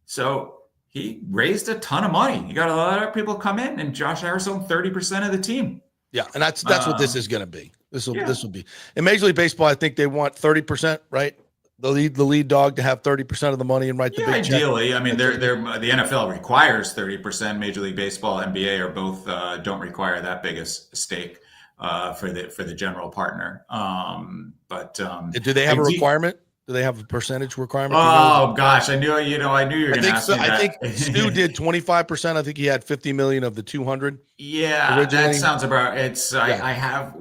So he raised a ton of money. He got a lot of people come in, and Josh Harris owned 30% of the team. Yeah, and that's what this is going to be. This will be. In Major League Baseball, I think they want 30%, right? The lead dog to have 30% of the money and write the big check. Ideally. I mean, the NFL requires 30%. Major League Baseball, NBA are both don't require that big a stake for the general partner. Do they have a requirement? Do they have a percentage requirement? Oh gosh, I knew you were going to ask me that. I think Stu did 25%. I think he had 50 million of the 200. Yeah, originally. That sounds about. It's I have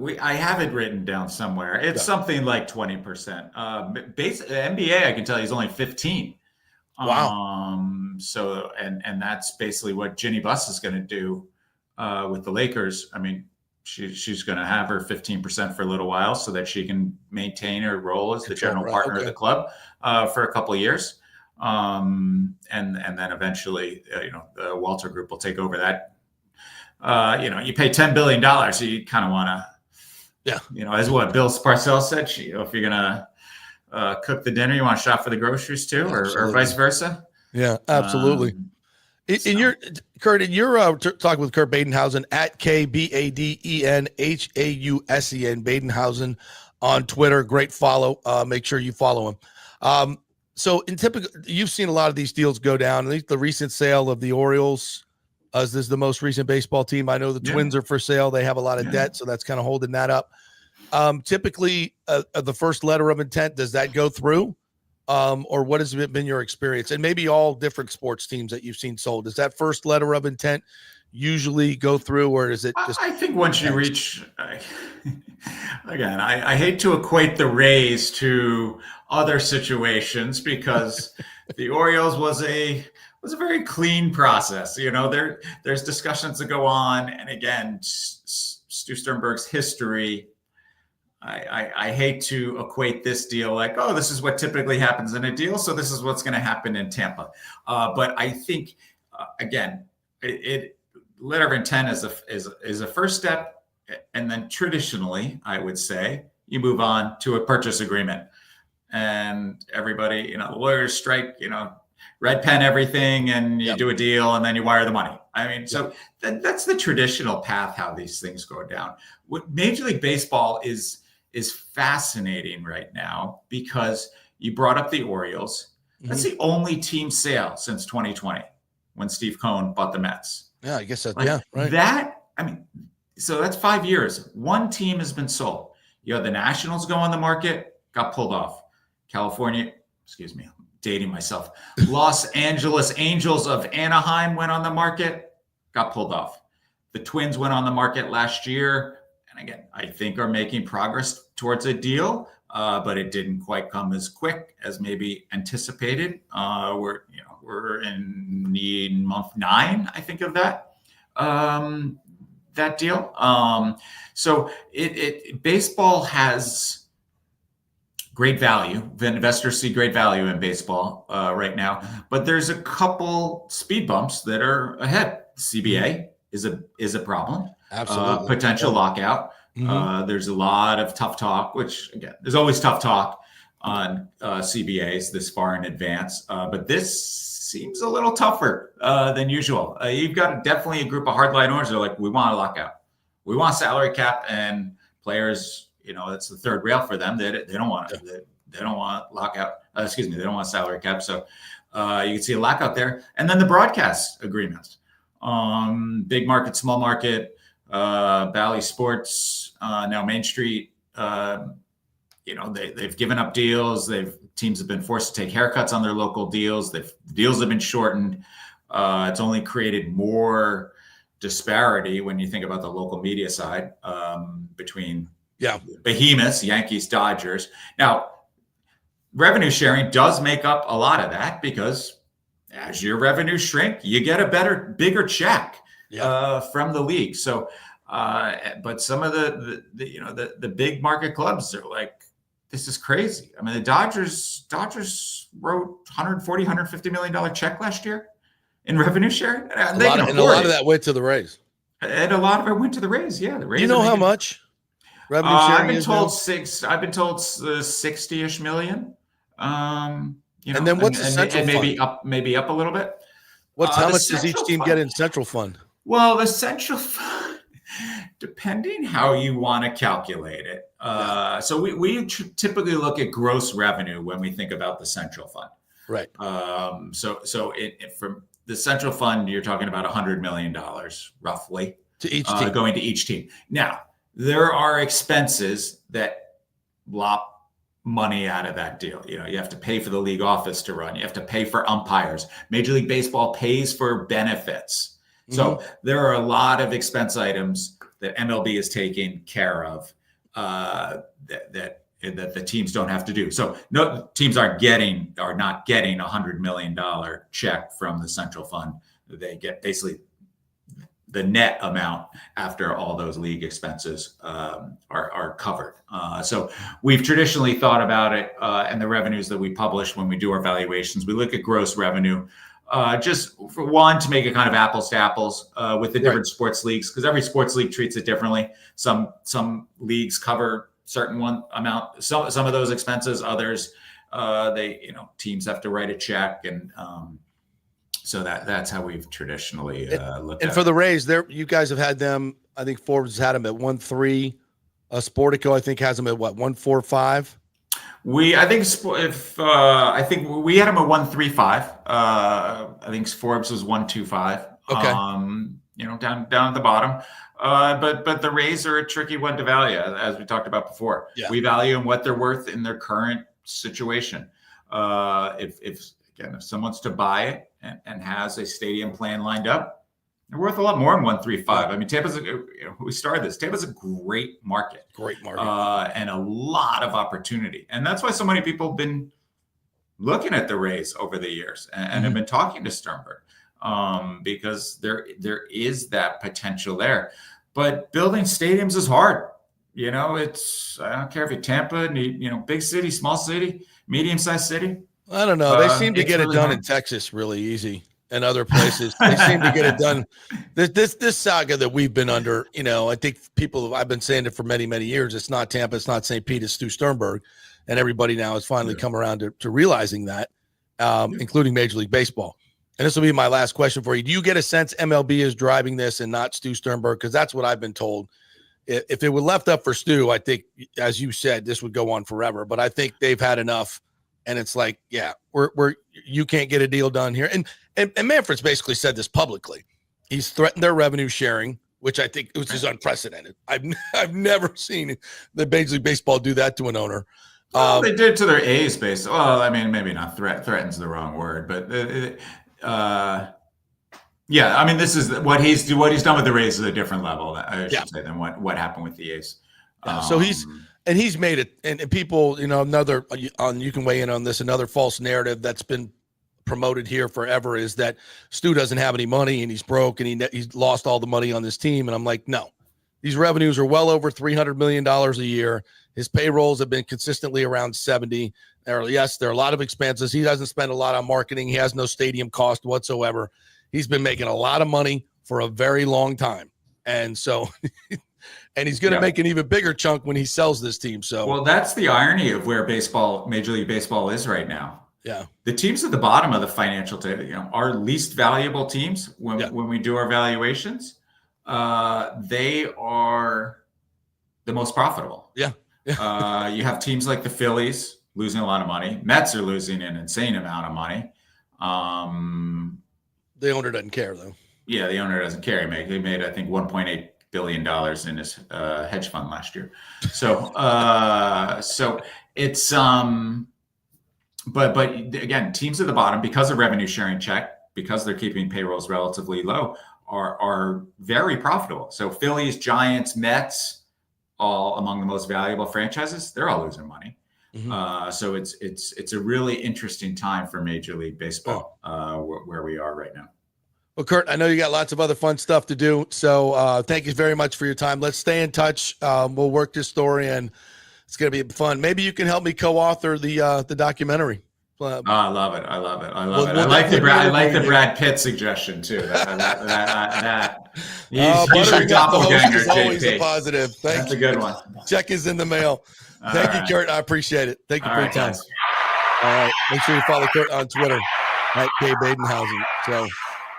it written down somewhere. It's something like 20%. NBA, I can tell you, is only 15. Wow. So and that's basically what Ginny Buss is going to do with the Lakers. I mean, she's going to have her 15% for a little while so that she can maintain her role as the general partner of the club for a couple of years. And then eventually, the Walter Group will take over that. You pay $10 billion, so you kind of want to, as what Bill Parcells said, if you're going to cook the dinner, you want to shop for the groceries too, or vice versa. Yeah, absolutely. In your talking with Kurt Badenhausen at KBADENHAUSEN, Badenhausen on Twitter. Great follow. Make sure you follow him. So in typical, you've seen a lot of these deals go down. At least the recent sale of the Orioles, this is the most recent baseball team. I know the Twins are for sale. They have a lot of debt, so that's kind of holding that up. Typically, the first letter of intent, does that go through? Or what has been your experience? And maybe all different sports teams that you've seen sold. Does that first letter of intent usually go through, or is it just? I think once you reach, again, I hate to equate the Rays to other situations because the Orioles was a very clean process. There's discussions that go on, and again, Stu Sternberg's history. I hate to equate this deal like, oh, this is what typically happens in a deal, so this is what's going to happen in Tampa. But I think, again, letter of intent is a first step, and then traditionally, I would say, you move on to a purchase agreement, and everybody, the lawyers strike, red pen everything, and you do a deal, and then you wire the money. I mean, so that's the traditional path how these things go down. What Major League Baseball is fascinating right now because you brought up the Orioles. That's the only team sale since 2020 when Steve Cohen bought the Mets. Yeah, I guess that. Right. So that's 5 years. One team has been sold. You had the Nationals go on the market, got pulled off. California, excuse me, I'm dating myself. Los Angeles Angels of Anaheim went on the market, got pulled off. The Twins went on the market last year. And again, I think are making progress towards a deal, but it didn't quite come as quick as maybe anticipated. We're in month 9, I think, of that deal. So baseball has great value. The investors see great value in baseball right now, but there's a couple speed bumps that are ahead. CBA is a problem. Absolutely. Potential lockout. There's a lot of tough talk, which again, there's always tough talk on CBAs this far in advance. But this seems a little tougher than usual. You've got definitely a group of hardline owners that are like, we want a lockout. We want salary cap, and players, it's the third rail for them. They don't want it. they don't want lockout. They don't want salary cap. So you can see a lockout there. And then the broadcast agreements, big market, small market, Bally Sports, now Main Street. They've given up deals. Teams have been forced to take haircuts on their local deals. Deals have been shortened. It's only created more disparity when you think about the local media side between behemoths, Yankees, Dodgers. Now, revenue sharing does make up a lot of that because as your revenues shrink, you get a bigger check from the league. So, but some of the big market clubs are like, this is crazy. I mean, the Dodgers wrote $150 million check last year in revenue share. A lot of that went to the Rays. And a lot of it went to the Rays. Yeah, the Rays. You know how much revenue sharing I've been is told now? I've been told 60-ish million. And then what's the central fund? Maybe up a little bit. How much does each team get in central fund? Well, the central fund, depending how you want to calculate it. So we typically look at gross revenue when we think about the central fund. Right. So from the central fund, you're talking about $100 million roughly to each team, going to each team. Now, there are expenses that lop money out of that deal. You have to pay for the league office to run. You have to pay for umpires. Major League Baseball pays for benefits. Mm-hmm. So there are a lot of expense items that MLB is taking care of that the teams don't have to do. So no teams are not getting $100 million check from the central fund. They get basically the net amount after all those league expenses are covered. So we've traditionally thought about it and the revenues that we publish when we do our valuations. We look at gross revenue, just for one, to make it kind of apples to apples with the different sports leagues, because every sports league treats it differently. Some leagues cover certain one amount, some of those expenses, others teams have to write a check, and so that's how we've traditionally looked at it. And for the Rays, you guys have had them, I think Forbes has had them at 1.3. Sportico, I think, has them at what, 1.45? I think we had them at 1.35. I think Forbes was 1.25. Okay. Down at the bottom. But the Rays are a tricky one to value, as we talked about before. Yeah. We value them what they're worth in their current situation. If someone's to buy it and has a stadium plan lined up, they're worth a lot more than 1.35. I mean, Tampa's we started this. Tampa's a great market, and a lot of opportunity, and that's why so many people have been looking at the Rays over the years and have been talking to Sternberg, because there is that potential there. But building stadiums is hard. I don't care if you're Tampa, big city, small city, medium-sized city. I don't know. They seem to get it done in Texas really easy, and other places. They seem to get it done. This saga that we've been under, I think I've been saying it for many, many years. It's not Tampa, it's not St. Pete, it's Stu Sternberg. And everybody now has finally come around to realizing that, including Major League Baseball. And this will be my last question for you. Do you get a sense MLB is driving this and not Stu Sternberg? Because that's what I've been told. If it were left up for Stu, I think, as you said, this would go on forever. But I think they've had enough. And it's like, you can't get a deal done here. And Manfred's basically said this publicly. He's threatened their revenue sharing, which I think is unprecedented. I've never seen the Major League Baseball do that to an owner. Well, they did to their A's base. Well, I mean, maybe not threatens the wrong word, but I mean, this is what he's done with the Rays is a different level, I should say, than what happened with the A's. So he's made it, and people, you can weigh in on this. Another false narrative that's been promoted here forever is that Stu doesn't have any money and he's broke and he's lost all the money on this team. And I'm like, no, these revenues are well over $300 million a year. His payrolls have been consistently around 70. Yes, there are a lot of expenses. He doesn't spend a lot on marketing. He has no stadium cost whatsoever. He's been making a lot of money for a very long time. And so, and he's going to make an even bigger chunk when he sells this team. So, well, that's the irony of where Major League Baseball is right now. Yeah. The teams at the bottom of the financial table, our least valuable teams when we do our valuations, they are the most profitable. Yeah. You have teams like the Phillies, losing a lot of money. Mets are losing an insane amount of money. The owner doesn't care, though. Yeah, the owner doesn't care. They made I think $1.8 billion in his hedge fund last year. So it's but again, teams at the bottom, because of revenue sharing check, because they're keeping payrolls relatively low, are very profitable. So Phillies, Giants, Mets, all among the most valuable franchises, they're all losing money. Mm-hmm. So it's a really interesting time for Major League Baseball, where we are right now. Well, Kurt, I know you got lots of other fun stuff to do. So thank you very much for your time. Let's stay in touch. We'll work this story, and it's going to be fun. Maybe you can help me co-author the documentary. I love it. I like the Brad Pitt suggestion too. He's your doppelganger, is always JP. a positive. That's a good one. Check is in the mail. Thank you, Kurt. I appreciate it. Thank you for your time. Guys. All right. Make sure you follow Kurt on Twitter at Badenhausen. So, all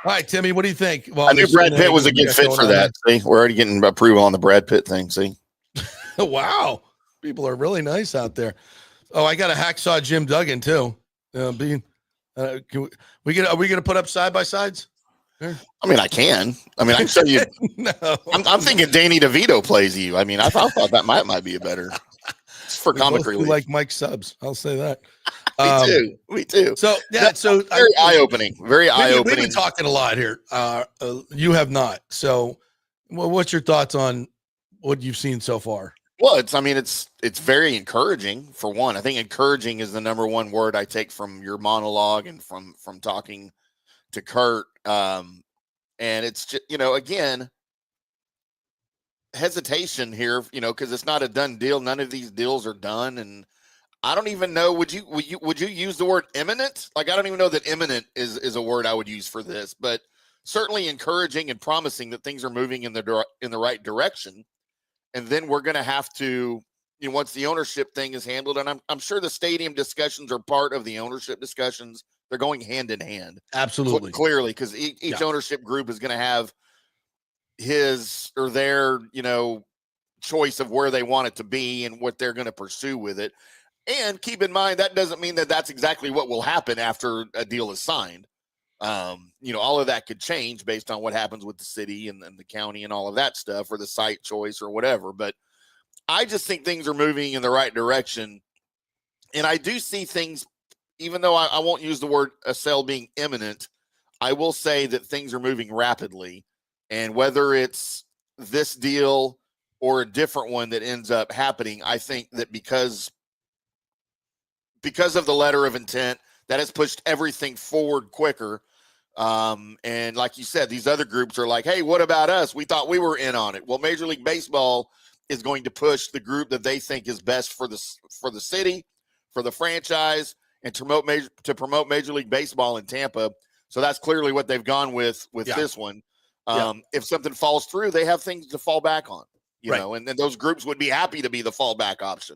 right, Timmy, what do you think? Well, I knew Brad Pitt was a good fit for that. See, we're already getting approval on the Brad Pitt thing. See, wow, people are really nice out there. Oh, I got a hacksaw Jim Duggan too. Are we gonna put up side by sides? I mean, I can show you. No. I'm thinking Danny DeVito plays you. I mean, I thought that might be a better for comic relief. Like Mike Subs, I'll say that. Me too. So yeah, very eye opening. Very eye opening. We've been talking a lot here. You have not. So, what's your thoughts on what you've seen so far? Well, it's very encouraging for one. I think encouraging is the number one word I take from your monologue and from talking to Kurt. And it's just, again, hesitation here, because it's not a done deal. None of these deals are done. And I don't even know, would you use the word imminent? Like, I don't even know that imminent is a word I would use for this, but certainly encouraging and promising that things are moving in the right direction. And then we're going to have to, once the ownership thing is handled, and I'm sure the stadium discussions are part of the ownership discussions. They're going hand in hand. Absolutely. Clearly, because each ownership group is going to have his or their, choice of where they want it to be and what they're going to pursue with it. And keep in mind, that doesn't mean that that's exactly what will happen after a deal is signed. All of that could change based on what happens with the city and the county and all of that stuff, or the site choice or whatever. But I just think things are moving in the right direction. And I do see things, even though I won't use the word a sale being imminent, I will say that things are moving rapidly. And whether it's this deal or a different one that ends up happening, I think that because of the letter of intent, that has pushed everything forward quicker. And like you said, these other groups are like, hey, what about us? We thought we were in on it. Well, Major League Baseball is going to push the group that they think is best for the city, for the franchise, and to promote Major League Baseball in Tampa. So that's clearly what they've gone with this one. If something falls through, they have things to fall back on, know, and then those groups would be happy to be the fallback option.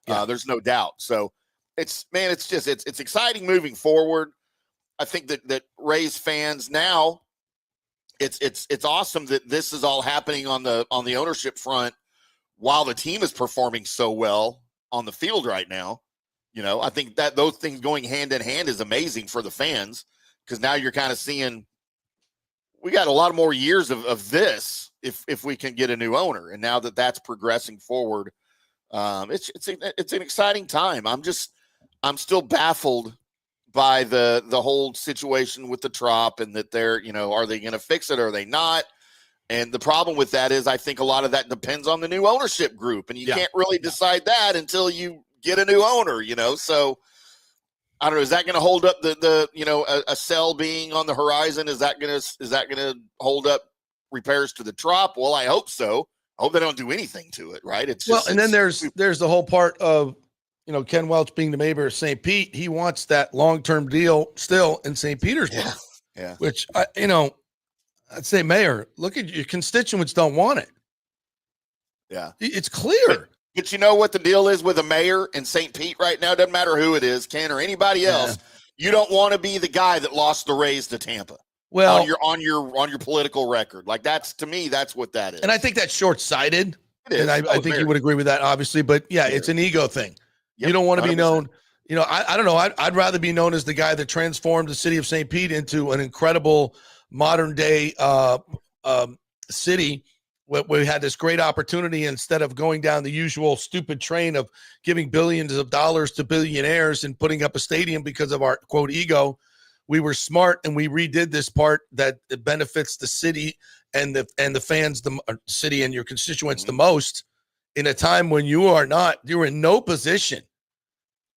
There's no doubt. So it's exciting moving forward. I think that Rays fans now, it's awesome that this is all happening on the ownership front while the team is performing so well on the field right now. I think that those things going hand in hand is amazing for the fans, because now you're kind of seeing we got a lot more years of this if we can get a new owner. And now that's progressing forward, it's an exciting time. I'm still baffled by the whole situation with the Trop, and that they're, are they going to fix it? Or are they not? And the problem with that is I think a lot of that depends on the new ownership group, and you can't really decide that until you get a new owner, so I don't know. Is that going to hold up a sell being on the horizon? Is that going to hold up repairs to the Trop? Well, I hope so. I hope they don't do anything to it. Right. And then there's the whole part of, Ken Welch being the mayor of St. Pete. He wants that long-term deal still in St. Petersburg. Yeah. Which I'd say, Mayor, look at your constituents don't want it. Yeah. It's clear. But you know what the deal is with a mayor in St. Pete right now? Doesn't matter who it is, Ken or anybody else. You don't want to be the guy that lost the Rays to Tampa. Well, on your political record. Like, to me, that's what that is. And I think that's short-sighted. It is. And I think you would agree with that, obviously. But yeah, it's an ego thing. Yep, You don't want to be 100%. known. I don't know. I'd rather be known as the guy that transformed the city of St. Pete into an incredible modern day city where we had this great opportunity. Instead of going down the usual stupid train of giving billions of dollars to billionaires and putting up a stadium because of our quote ego, we were smart and we redid this part that it benefits the city and the fans, the city and your constituents the most, in a time when you're in no position.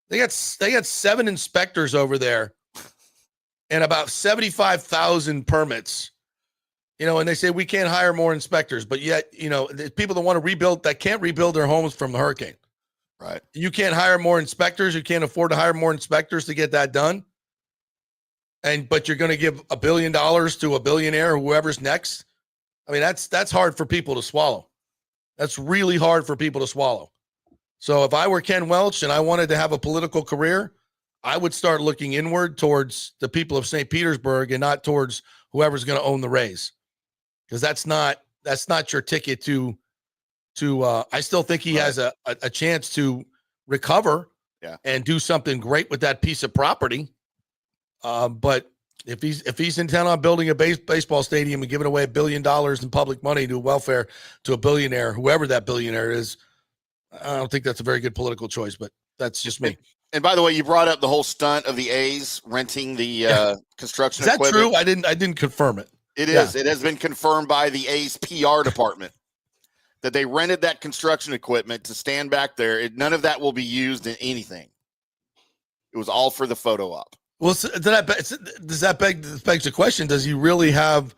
They got 7 inspectors over there and about 75,000 permits, and they say we can't hire more inspectors, but yet, the people that want to rebuild, that can't rebuild their homes from the hurricane. Right. You can't hire more inspectors. You can't afford to hire more inspectors to get that done. But you're going to give $1 billion to a billionaire or whoever's next. I mean, that's hard for people to swallow. That's really hard for people to swallow. So if I were Ken Welch and I wanted to have a political career, I would start looking inward towards the people of St. Petersburg and not towards whoever's going to own the Rays, because that's not your ticket to. I still think he has a chance to recover and do something great with that piece of property. But if he's intent on building a baseball stadium and giving away $1 billion in public money to welfare to a billionaire, whoever that billionaire is, I don't think that's a very good political choice, but that's just me. And by the way, you brought up the whole stunt of the A's renting the construction equipment. Is that true? I didn't confirm it. It is. It has been confirmed by the A's PR department that they rented that construction equipment to stand back there. None of that will be used in anything. It was all for the photo op. Well, does that begs the question? Does he really have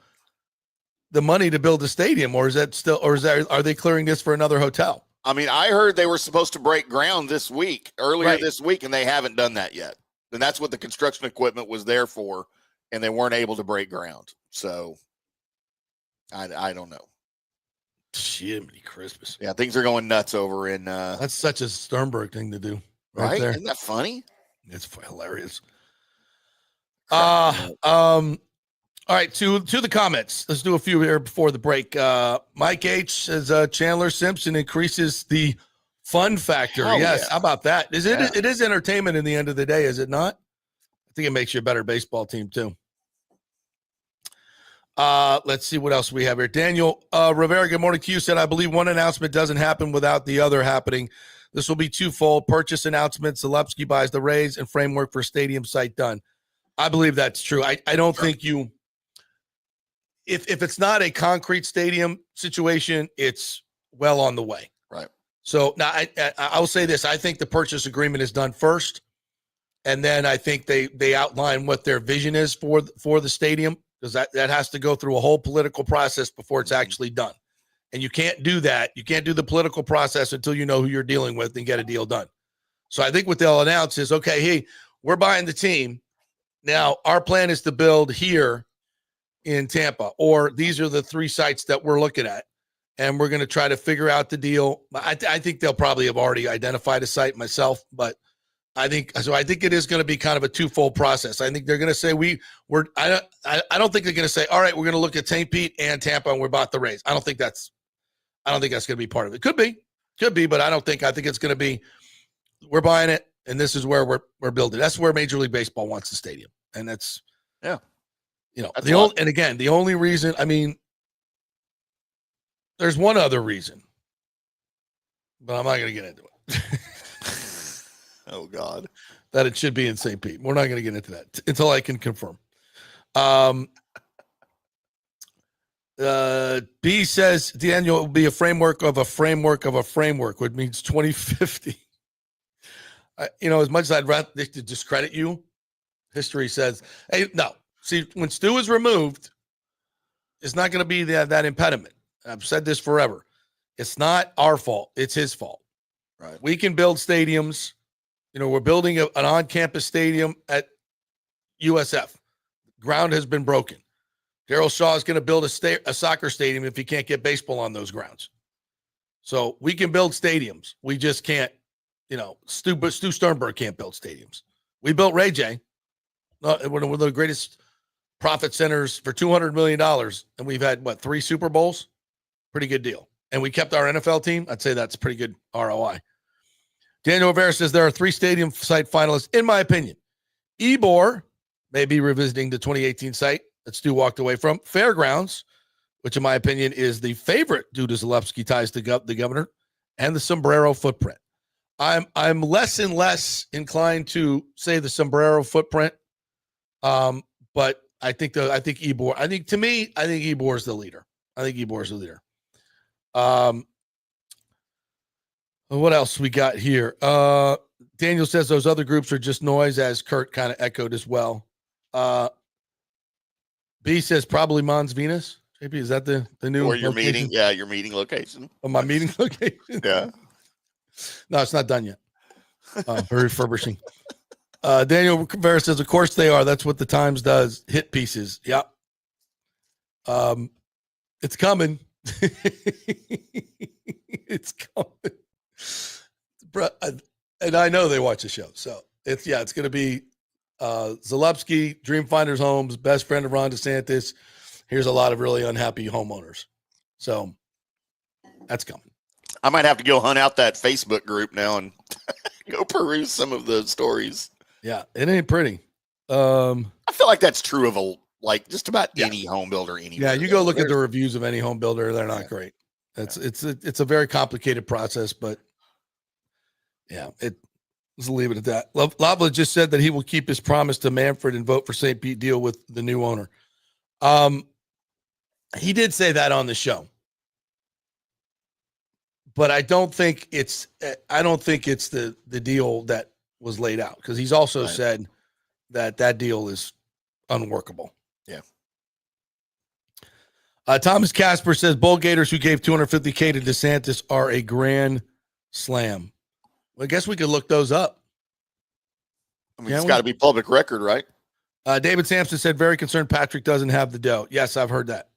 the money to build a stadium, or are they clearing this for another hotel? I mean, I heard they were supposed to break ground earlier this week, and they haven't done that yet. And that's what the construction equipment was there for, and they weren't able to break ground. So I don't know. Jiminy Christmas. Yeah, things are going nuts over in that's such a Sternberg thing to do. Right? There. Isn't that funny? It's hilarious. All right, to the comments. Let's do a few here before the break. Mike H says Chandler Simpson increases the fun factor. Yes, how about that? It is entertainment in the end of the day, is it not? I think it makes you a better baseball team too. Let's see what else we have here. Daniel Rivera, good morning to you. Said, I believe one announcement doesn't happen without the other happening. This will be twofold: purchase announcement, Zalewski buys the Rays, and framework for stadium site done. I believe that's true. I don't think if it's not a concrete stadium situation, it's well on the way. Right. So now I'll say this. I think the purchase agreement is done first, and then I think they outline what their vision is for the stadium, because that has to go through a whole political process before it's actually done. And you can't do that. You can't do the political process until you know who you're dealing with and get a deal done. So I think what they'll announce is, okay, hey, we're buying the team. Now, our plan is to build here in Tampa, or these are the 3 sites that we're looking at, and we're going to try to figure out the deal. I think they'll probably have already identified a site myself, but I think it is going to be kind of a twofold process. I think they're going to say I don't think they're going to say, all right, we're going to look at St. Pete and Tampa, and we're about the Rays. I don't think that's going to be part of it. Could be, but I think it's going to be, we're buying it, and this is where we're building. That's where Major League Baseball wants the stadium, and that's the only reason. I mean, there's one other reason, but I'm not going to get into it. Oh God, that it should be in St. Pete. We're not going to get into that until I can confirm. B says Daniel will be a framework of a framework of a framework, which means 2050. As much as I'd rather to discredit you, history says, hey, no. See, when Stu is removed, it's not going to be that impediment. I've said this forever. It's not our fault. It's his fault. Right. We can build stadiums. We're building an on-campus stadium at USF. Ground has been broken. Daryl Shaw is going to build a soccer stadium if he can't get baseball on those grounds. So we can build stadiums. We just can't, Stu Sternberg can't build stadiums. We built Ray J, one of the greatest profit centers for $200 million. And we've had, 3 Super Bowls? Pretty good deal. And we kept our NFL team. I'd say that's pretty good ROI. Daniel Rivera says there are 3 stadium site finalists, in my opinion. Ybor may be revisiting the 2018 site that Stu walked away from. Fairgrounds, which in my opinion is the favorite due to Zalewski ties to the governor, and the Sombrero footprint. I'm less and less inclined to say the Sombrero footprint, but I think Ybor. I think Ybor is the leader. What else we got here? Daniel says those other groups are just noise, as Kurt kind of echoed as well. B says probably Mons Venus. JP, is that the new or your location? meeting? Yeah, your meeting location. Oh, my meeting location. Yeah. No, it's not done yet. We're refurbishing. Daniel Rivera says, of course they are. That's what the Times does. Hit pieces. Yep. It's coming. It's coming. And I know they watch the show. So it's going to be Zalewski, Dreamfinders Homes, best friend of Ron DeSantis. Here's a lot of really unhappy homeowners. So that's coming. I might have to go hunt out that Facebook group now and go peruse some of the stories. Yeah, it ain't pretty. I feel like that's true of just about any home builder anywhere. Yeah, you go look at the reviews of any home builder; they're not great. It's a very complicated process, but yeah, let's leave it at that. Lavla just said that he will keep his promise to Manfred and vote for St. Pete deal with the new owner. He did say that on the show. But I don't think it's the deal that was laid out, because he's also said that deal is unworkable. Yeah. Thomas Casper says Bull Gators who gave $250K to DeSantis are a grand slam. Well, I guess we could look those up. I mean, it's got to be public record, right? David Sampson said very concerned Patrick doesn't have the dough. Yes, I've heard that.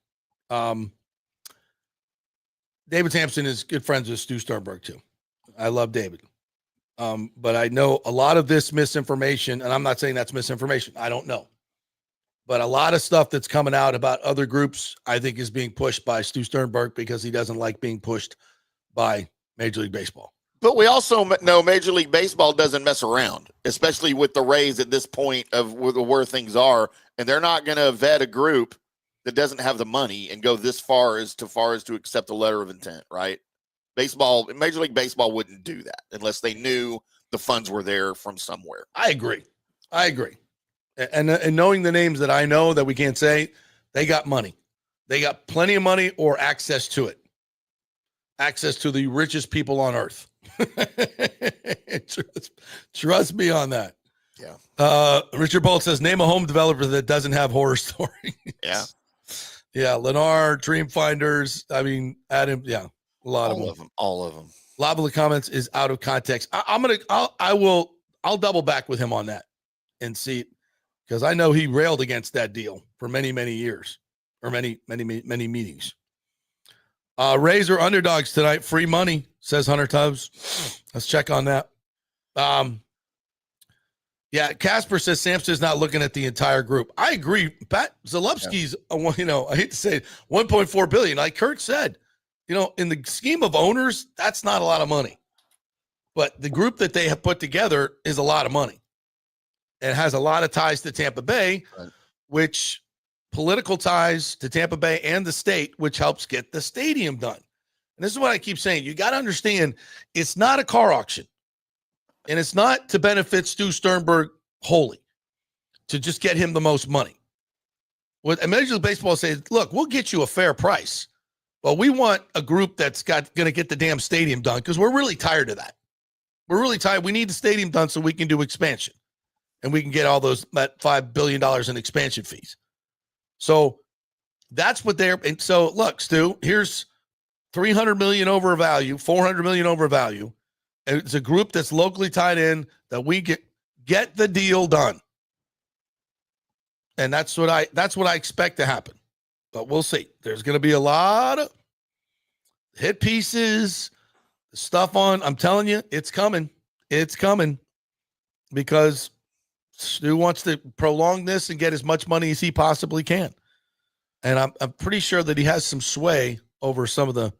David Sampson is good friends with Stu Sternberg too. I love David. But I know a lot of this misinformation, and I'm not saying that's misinformation. I don't know. But a lot of stuff that's coming out about other groups, I think, is being pushed by Stu Sternberg because he doesn't like being pushed by Major League Baseball. But we also know Major League Baseball doesn't mess around, especially with the Rays at this point of where things are. And they're not going to vet a group that doesn't have the money and go this far as to accept a letter of intent, right? Major League Baseball wouldn't do that unless they knew the funds were there from somewhere. I agree. And knowing the names that I know that we can't say, they got money. They got plenty of money or access to it. Access to the richest people on earth. Trust me on that. Yeah. Richard Bolt says, name a home developer that doesn't have horror stories. Yeah. Yeah. Lennar, Dreamfinders. I mean, Adam. Yeah. A lot of them. All of them. A lot of the comments is out of context. I'll double back with him on that and see, because I know he railed against that deal for many, many years, or many meetings. Rays are underdogs tonight. Free money, says Hunter Tubbs. Let's check on that. Yeah, Casper says Sampson's not looking at the entire group. I agree. Pat Zalewski's, I hate to say it, $1.4 billion. Like Kurt said, in the scheme of owners, that's not a lot of money. But the group that they have put together is a lot of money. It has a lot of ties to Tampa Bay, right, which political ties to Tampa Bay and the state, which helps get the stadium done. And this is what I keep saying. You got to understand, it's not a car auction. And it's not to benefit Stu Sternberg wholly, to just get him the most money. What Major League Baseball says, look, we'll get you a fair price, but we want a group that's going to get the damn stadium done, because we're really tired of that. We're really tired. We need the stadium done so we can do expansion, and we can get all that $5 billion in expansion fees. So that's what they're. And so look, Stu, here's $300 million over value, $400 million over value. It's a group that's locally tied in that we get the deal done. And that's what I expect to happen. But we'll see. There's going to be a lot of hit pieces, stuff on. I'm telling you, it's coming. It's coming, because Stu wants to prolong this and get as much money as he possibly can. And I'm pretty sure that he has some sway over some of the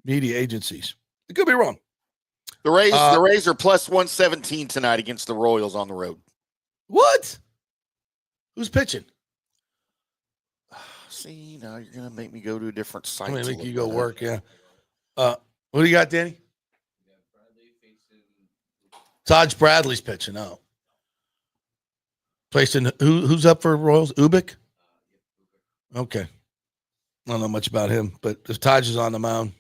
media agencies. It could be wrong. The Rays are plus 117 tonight against the Royals on the road. What? Who's pitching? See, now you're gonna make me go to a different site. I'm gonna make you go work. Yeah. What do you got, Danny? Taj Bradley's pitching. Oh, placing who's up for Royals? Ubik. Okay. I don't know much about him, but if Taj is on the mound.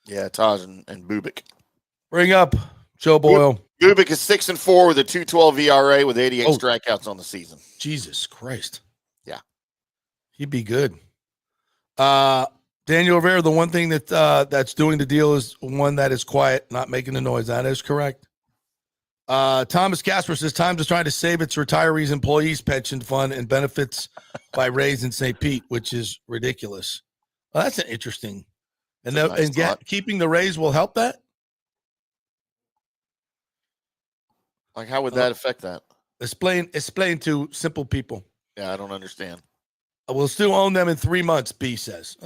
Yeah, Taj and Bubik. Bring up Joe Boyle. Bubik is 6-4 with a 2.12 ERA with 88 strikeouts on the season. Jesus Christ. Yeah. He'd be good. Daniel Rivera, the one thing that that's doing the deal is one that is quiet, not making the noise. That is correct. Thomas Casper says Times is trying to save its retirees' employees' pension fund and benefits by Rays in St. Pete, which is ridiculous. Well, that's an interesting. Keeping the Rays will help that? Like, how would that affect that? Explain to simple people. Yeah, I don't understand. We'll still own them in 3 months, B says.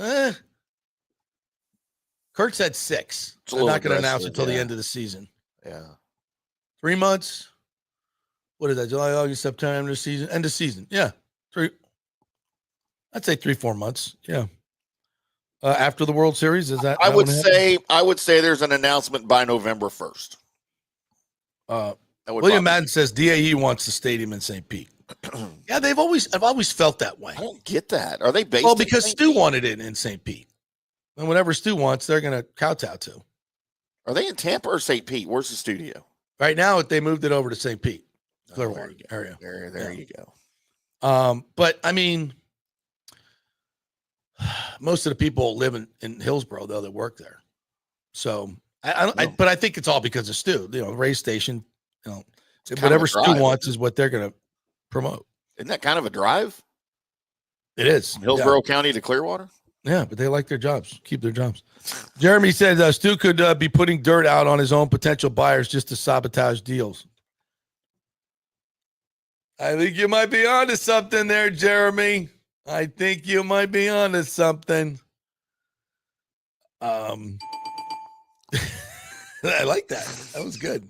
Kurt said 6. They're not going to announce it until the end of the season. Yeah. 3 months. What is that? July, August, September, season. End of season. Yeah. I'd say 3-4 months. Yeah. After the World Series, is that? I would say there's an announcement by November 1st. William Madden says DAE wants the stadium in St. Pete. Yeah, I've always felt that way. I don't get that. Are they based? Well, because Stu wanted it in St. Pete, and whatever Stu wants, they're going to kowtow to. Are they in Tampa or St. Pete? Where's the studio? Right now, they moved it over to St. Pete, Clearwater area. There you go. But I mean, most of the people live in Hillsborough, though, that work there. So but I think it's all because of Stu. Ray Station. Whatever Stu wants is what they're going to promote. Isn't that kind of a drive? It is. From Hillsborough County to Clearwater? Yeah, but they like their jobs. Keep their jobs. Jeremy said Stu could be putting dirt out on his own potential buyers just to sabotage deals. I think you might be onto something there, Jeremy. I think you might be onto something. I like that. That was good.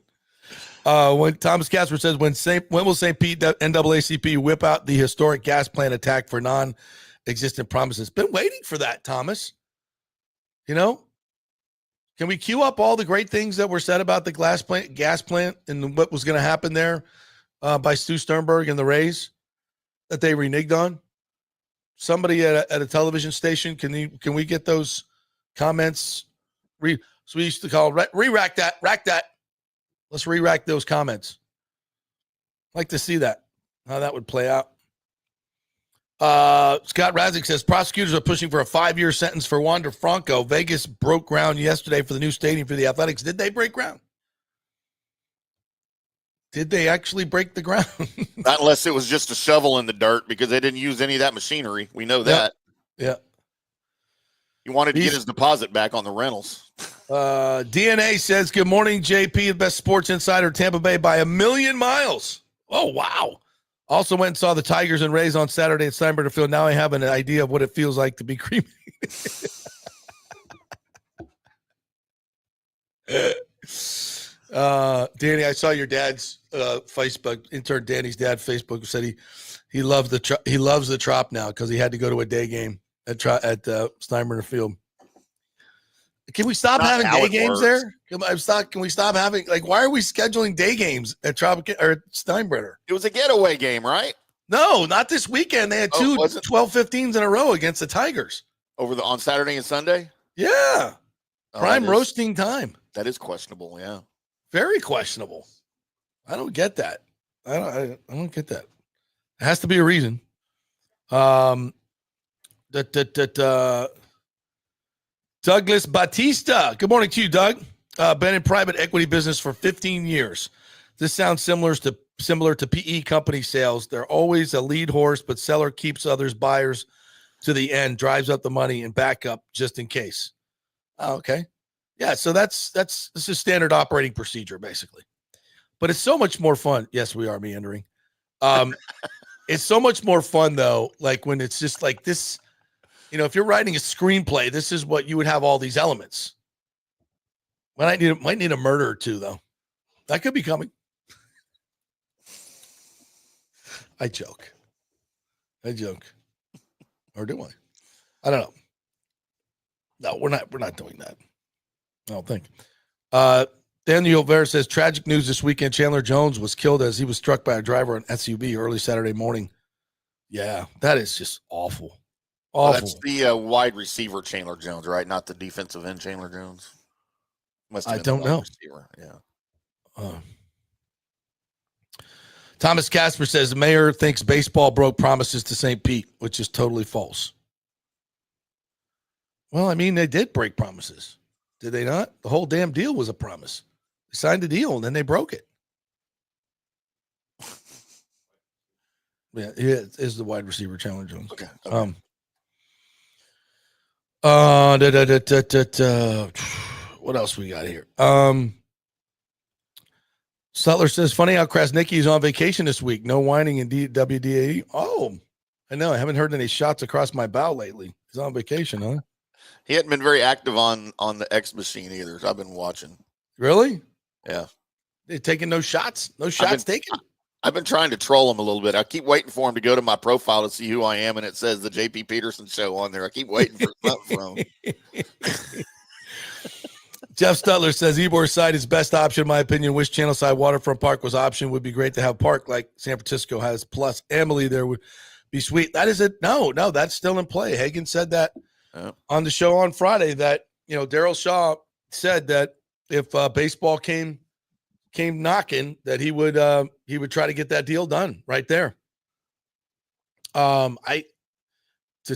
When Thomas Casper says, when will St. Pete NAACP whip out the historic gas plant attack for non-existent promises? Been waiting for that, Thomas. Can we queue up all the great things that were said about the gas plant and what was going to happen there by Stu Sternberg and the Rays that they reneged on? Somebody at a television station, can we get those comments? So we used to call rack that. Let's re-rack those comments. I'd like to see that, how that would play out. Scott Razik says prosecutors are pushing for a 5-year sentence for Wander Franco. Vegas broke ground yesterday for the new stadium for the Athletics. Did they break ground? Did they actually break the ground? Not unless it was just a shovel in the dirt, because they didn't use any of that machinery. We know that. Yeah. He wanted to get his deposit back on the rentals. DNA says, good morning, JP, the best sports insider, Tampa Bay by 1,000,000 miles. Oh, wow. Also went and saw the Tigers and Rays on Saturday at Steinbrenner Field. Now I have an idea of what it feels like to be cremated. Danny, I saw your dad's Facebook, intern Danny's dad Facebook said he loves the Trop now because he had to go to a day game at Steinbrenner Field. Can we stop having day games there? Can we stop having, why are we scheduling day games at Steinbrenner? It was a getaway game, right? No, not this weekend. They had two 12-15s in a row against the Tigers. On Saturday and Sunday? Yeah. Prime roasting time. That is questionable, yeah. Very questionable. I don't get that. I don't get that. It has to be a reason. Douglas Batista. Good morning to you, Doug. Been in private equity business for 15 years. This sounds similar to PE company sales. They're always a lead horse, but seller keeps others buyers to the end, drives up the money and backup just in case. Oh, okay. Yeah, so this is standard operating procedure, basically. But it's so much more fun. Yes, we are meandering. It's so much more fun, though, when it's just like this. If you're writing a screenplay, this is what you would have all these elements. Might need a murder or two, though. That could be coming. I joke. Or do I? I don't know. No, we're not doing that. I don't think. Daniel Vera says, tragic news this weekend. Chandler Jones was killed as he was struck by a driver on SUV early Saturday morning. Yeah, that is just awful. Awful. That's the wide receiver Chandler Jones, right? Not the defensive end Chandler Jones. I don't know. Receiver. Yeah. Thomas Casper says the mayor thinks baseball broke promises to St. Pete, which is totally false. Well, I mean, they did break promises. Did they not? The whole damn deal was a promise. They signed the deal and then they broke it. Yeah, it is the wide receiver Chandler Jones. Okay. What else we got here? Sutler says, funny how Krasnicki is on vacation this week. No whining in WDAE. Oh, I know. I haven't heard any shots across my bow lately. He's on vacation, huh? He hadn't been very active on the X machine either. So I've been watching. Really? Yeah. They're taking no shots? No shots taken? I've been trying to troll him a little bit. I keep waiting for him to go to my profile to see who I am, and it says the JP Peterson Show on there. I keep waiting for something from him. Jeff Stutler says Ebor's site is best option, in my opinion. Wish Channelside Waterfront Park was option. Would be great to have park like San Francisco has. Plus, Emily there would be sweet. That is it. No, that's still in play. Hagan said that on the show on Friday that, Daryl Shaw said that if baseball came knocking, that he would try to get that deal done right there. To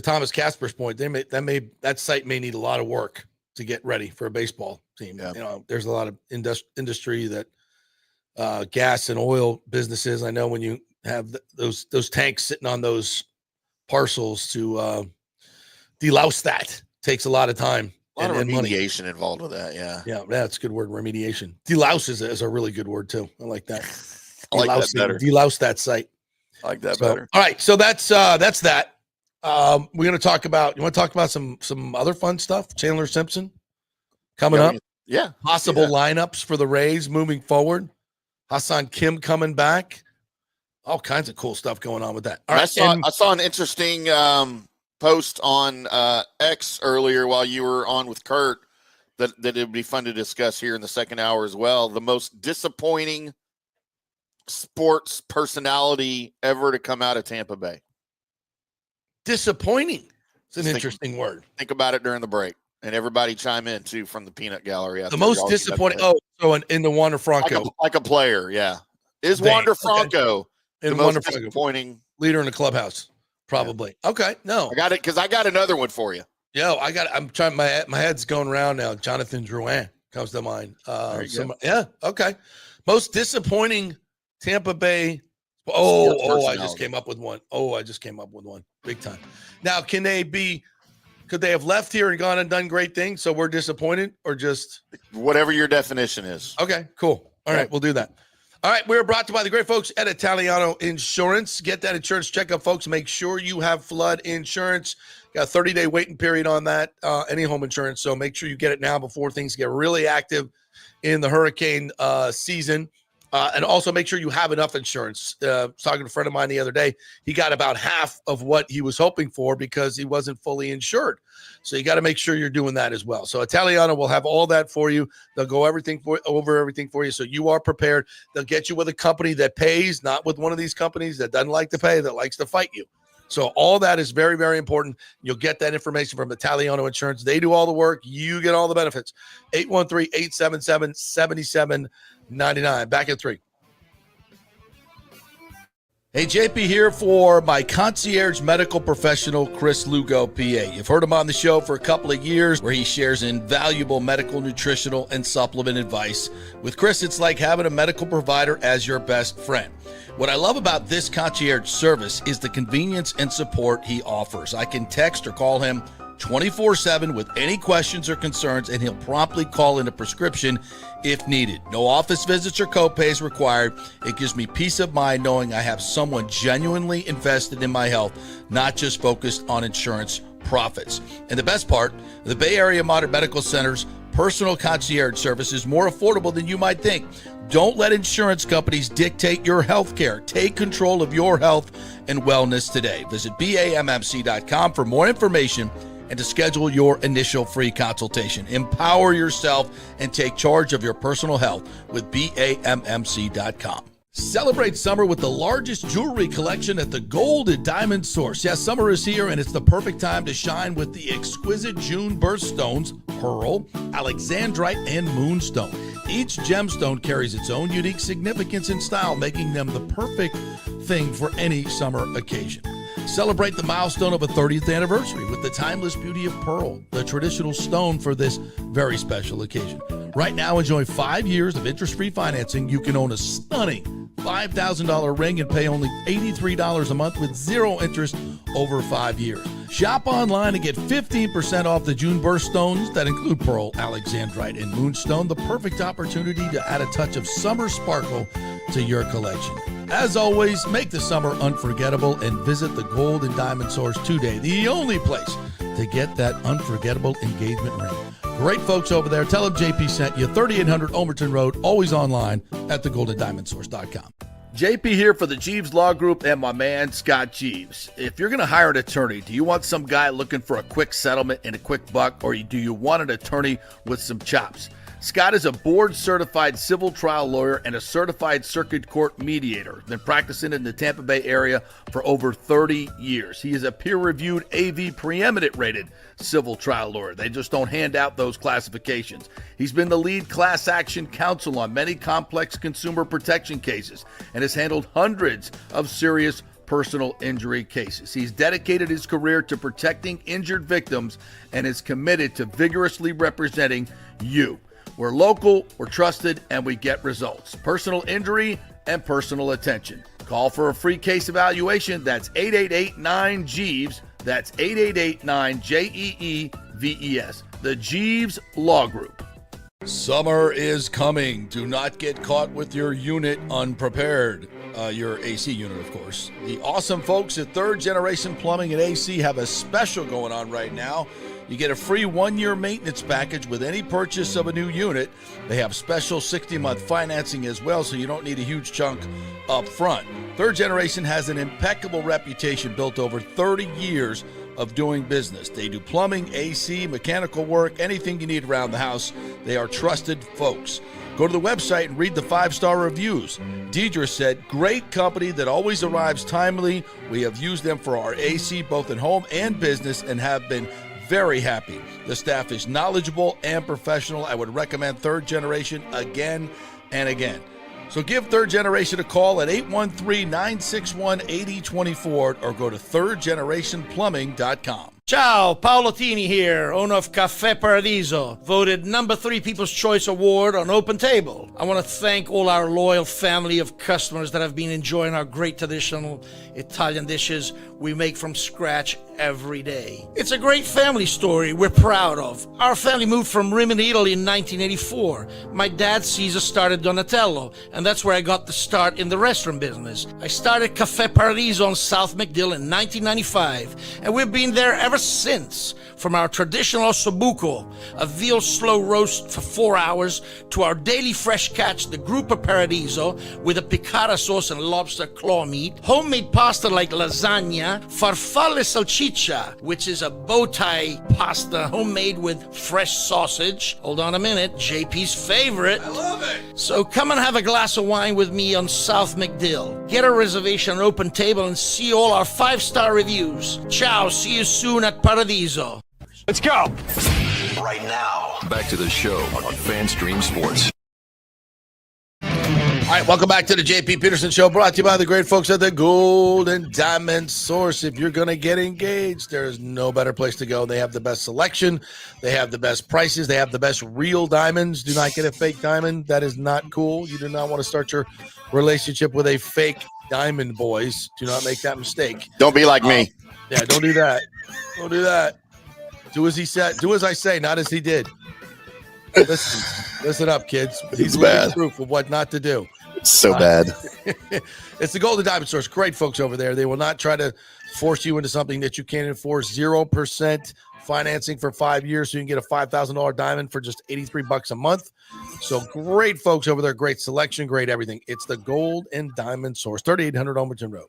Thomas Casper's point, that site may need a lot of work to get ready for a baseball team. Yeah. There's a lot of industry that gas and oil businesses. I know when you have those tanks sitting on those parcels to delouse that takes a lot of time. A lot of remediation money involved with that. Yeah. Yeah. That's a good word. Remediation. Delouse is a really good word too. I like that. I like that better. Delouse that site. I like that better. All right. So that's that. We're going to talk about, you want to talk about some other fun stuff? Chandler Simpson coming up. Yeah. Possible lineups for the Rays moving forward. Hassan Kim coming back. All kinds of cool stuff going on with that. All right. I saw an interesting post on X earlier while you were on with Kurt that it would be fun to discuss here in the second hour as well. The most disappointing sports personality ever to come out of Tampa Bay. Disappointing. It's an interesting word. Think about it during the break, and everybody chime in too from the peanut gallery. The most disappointing. Oh, so in the Wander Franco, like a player, yeah. Is Wander Franco the most disappointing leader in the clubhouse? Probably. Yeah. Okay, no, I got it because I got another one for you. I'm trying. My head's going around now. Jonathan Drouin comes to mind. Yeah. Okay. Most disappointing Tampa Bay. I just came up with one. Big time. Now, could they have left here and gone and done great things? So we're disappointed, or just whatever your definition is. Okay, cool. All right, we'll do that. All right, we're brought to you by the great folks at Italiano Insurance. Get that insurance checkup, folks. Make sure you have flood insurance. Got a 30-day waiting period on that, any home insurance. So make sure you get it now before things get really active in the hurricane season. And also make sure you have enough insurance. I was talking to a friend of mine the other day. He got about half of what he was hoping for because he wasn't fully insured. So you got to make sure you're doing that as well. So Italiano will have all that for you. They'll go over everything for you so you are prepared. They'll get you with a company that pays, not with one of these companies that doesn't like to pay, that likes to fight you. So all that is very, very important. You'll get that information from Italiano Insurance. They do all the work. You get all the benefits. 813-877-7799. Back at 3. Hey, JP here for my concierge medical professional, Chris Lugo, PA. You've heard him on the show for a couple of years where he shares invaluable medical, nutritional, and supplement advice. With Chris, it's like having a medical provider as your best friend. What I love about this concierge service is the convenience and support he offers. I can text or call him 24/7 with any questions or concerns, and he'll promptly call in a prescription if needed. No office visits or copays required. It gives me peace of mind knowing I have someone genuinely invested in my health, not just focused on insurance profits. And the best part, the Bay Area Modern Medical Center's personal concierge service is more affordable than you might think. Don't let insurance companies dictate your health care. Take control of your health and wellness today. Visit BAMMC.com for more information and to schedule your initial free consultation. Empower yourself and take charge of your personal health with BAMMC.com. Celebrate summer with the largest jewelry collection at the Gold and Diamond Source. Yes, summer is here, and it's the perfect time to shine with the exquisite June birthstones, pearl, alexandrite, and moonstone. Each gemstone carries its own unique significance and style, making them the perfect thing for any summer occasion. Celebrate the milestone of a 30th anniversary with the timeless beauty of pearl, the traditional stone for this very special occasion. Right now, enjoy 5 years of interest-free financing. You can own a stunning $5,000 ring and pay only $83 a month with zero interest over 5 years. Shop online and get 15% off the June birthstones that include pearl, alexandrite, and moonstone. The perfect opportunity to add a touch of summer sparkle to your collection. As always, make the summer unforgettable and visit the Gold and Diamond Source today, the only place to get that unforgettable engagement ring. Great folks over there. Tell them JP sent you. 3800 Omerton Road, always online at thegoldendiamondsource.com. JP here for the Jeeves Law Group and my man, Scott Jeeves. If you're going to hire an attorney, do you want some guy looking for a quick settlement and a quick buck, or do you want an attorney with some chops? Scott is a board-certified civil trial lawyer and a certified circuit court mediator. Been practicing in the Tampa Bay area for over 30 years. He is a peer-reviewed AV preeminent-rated civil trial lawyer. They just don't hand out those classifications. He's been the lead class action counsel on many complex consumer protection cases and has handled hundreds of serious personal injury cases. He's dedicated his career to protecting injured victims and is committed to vigorously representing you. We're local, we're trusted, and we get results. Personal injury and personal attention. Call for a free case evaluation. That's 888-9-JEEVES. That's 888-9-JEEVES. The Jeeves Law Group. Summer is coming. Do not get caught with your unit unprepared. Your AC unit, of course. The awesome folks at Third Generation Plumbing and AC have a special going on right now. You get a free 1-year maintenance package with any purchase of a new unit. They have special 60-month financing as well, so you don't need a huge chunk up front. Third Generation has an impeccable reputation built over 30 years of doing business. They do plumbing, AC, mechanical work, anything you need around the house. They are trusted folks. Go to the website and read the 5-star reviews. Deidre said, great company that always arrives timely. We have used them for our AC both at home and business and have been very happy. The staff is knowledgeable and professional. I would recommend Third Generation again and again. So give Third Generation a call at 813-961-8024 or go to thirdgenerationplumbing.com. Ciao, Paolo Tini here, owner of Caffè Paradiso, voted number 3 People's Choice Award on Open Table. I want to thank all our loyal family of customers that have been enjoying our great traditional Italian dishes we make from scratch every day. It's a great family story we're proud of. Our family moved from Rimini, Italy in 1984. My dad, Caesar, started Donatello, and that's where I got the start in the restaurant business. I started Caffè Paradiso on South McDill in 1995, and we've been there ever since. From our traditional ossobuco, a veal slow roast for 4 hours, to our daily fresh catch, the Gruppo Paradiso, with a piccata sauce and lobster claw meat, homemade pasta like lasagna, farfalle salchicha, which is a bow tie pasta homemade with fresh sausage. Hold on a minute, JP's favorite. I love it. So come and have a glass of wine with me on South McDill. Get a reservation on Open Table and see all our 5-star reviews. Ciao, see you soon at Paradiso. Let's go. Right now, back to the show on FanStream Sports. All right, welcome back to the JP Peterson Show, brought to you by the great folks at the Gold and Diamond Source. If you're going to get engaged, there's no better place to go. They have the best selection. They have the best prices. They have the best real diamonds. Do not get a fake diamond. That is not cool. You do not want to start your relationship with a fake diamond, boys. Do not make that mistake. Don't be like me. Yeah, don't do that. Don't do that. Do as he said. Do as I say, not as he did. Listen up, kids. He's living proof of what not to do. So bad. It's the Golden Diamond Source. Great folks over there. They will not try to force you into something that you can't enforce. 0% financing for 5 years, so you can get a $5,000 diamond for just $83 a month. So great folks over there. Great selection, great everything. It's the Gold and Diamond Source, 3800 Almerton Road,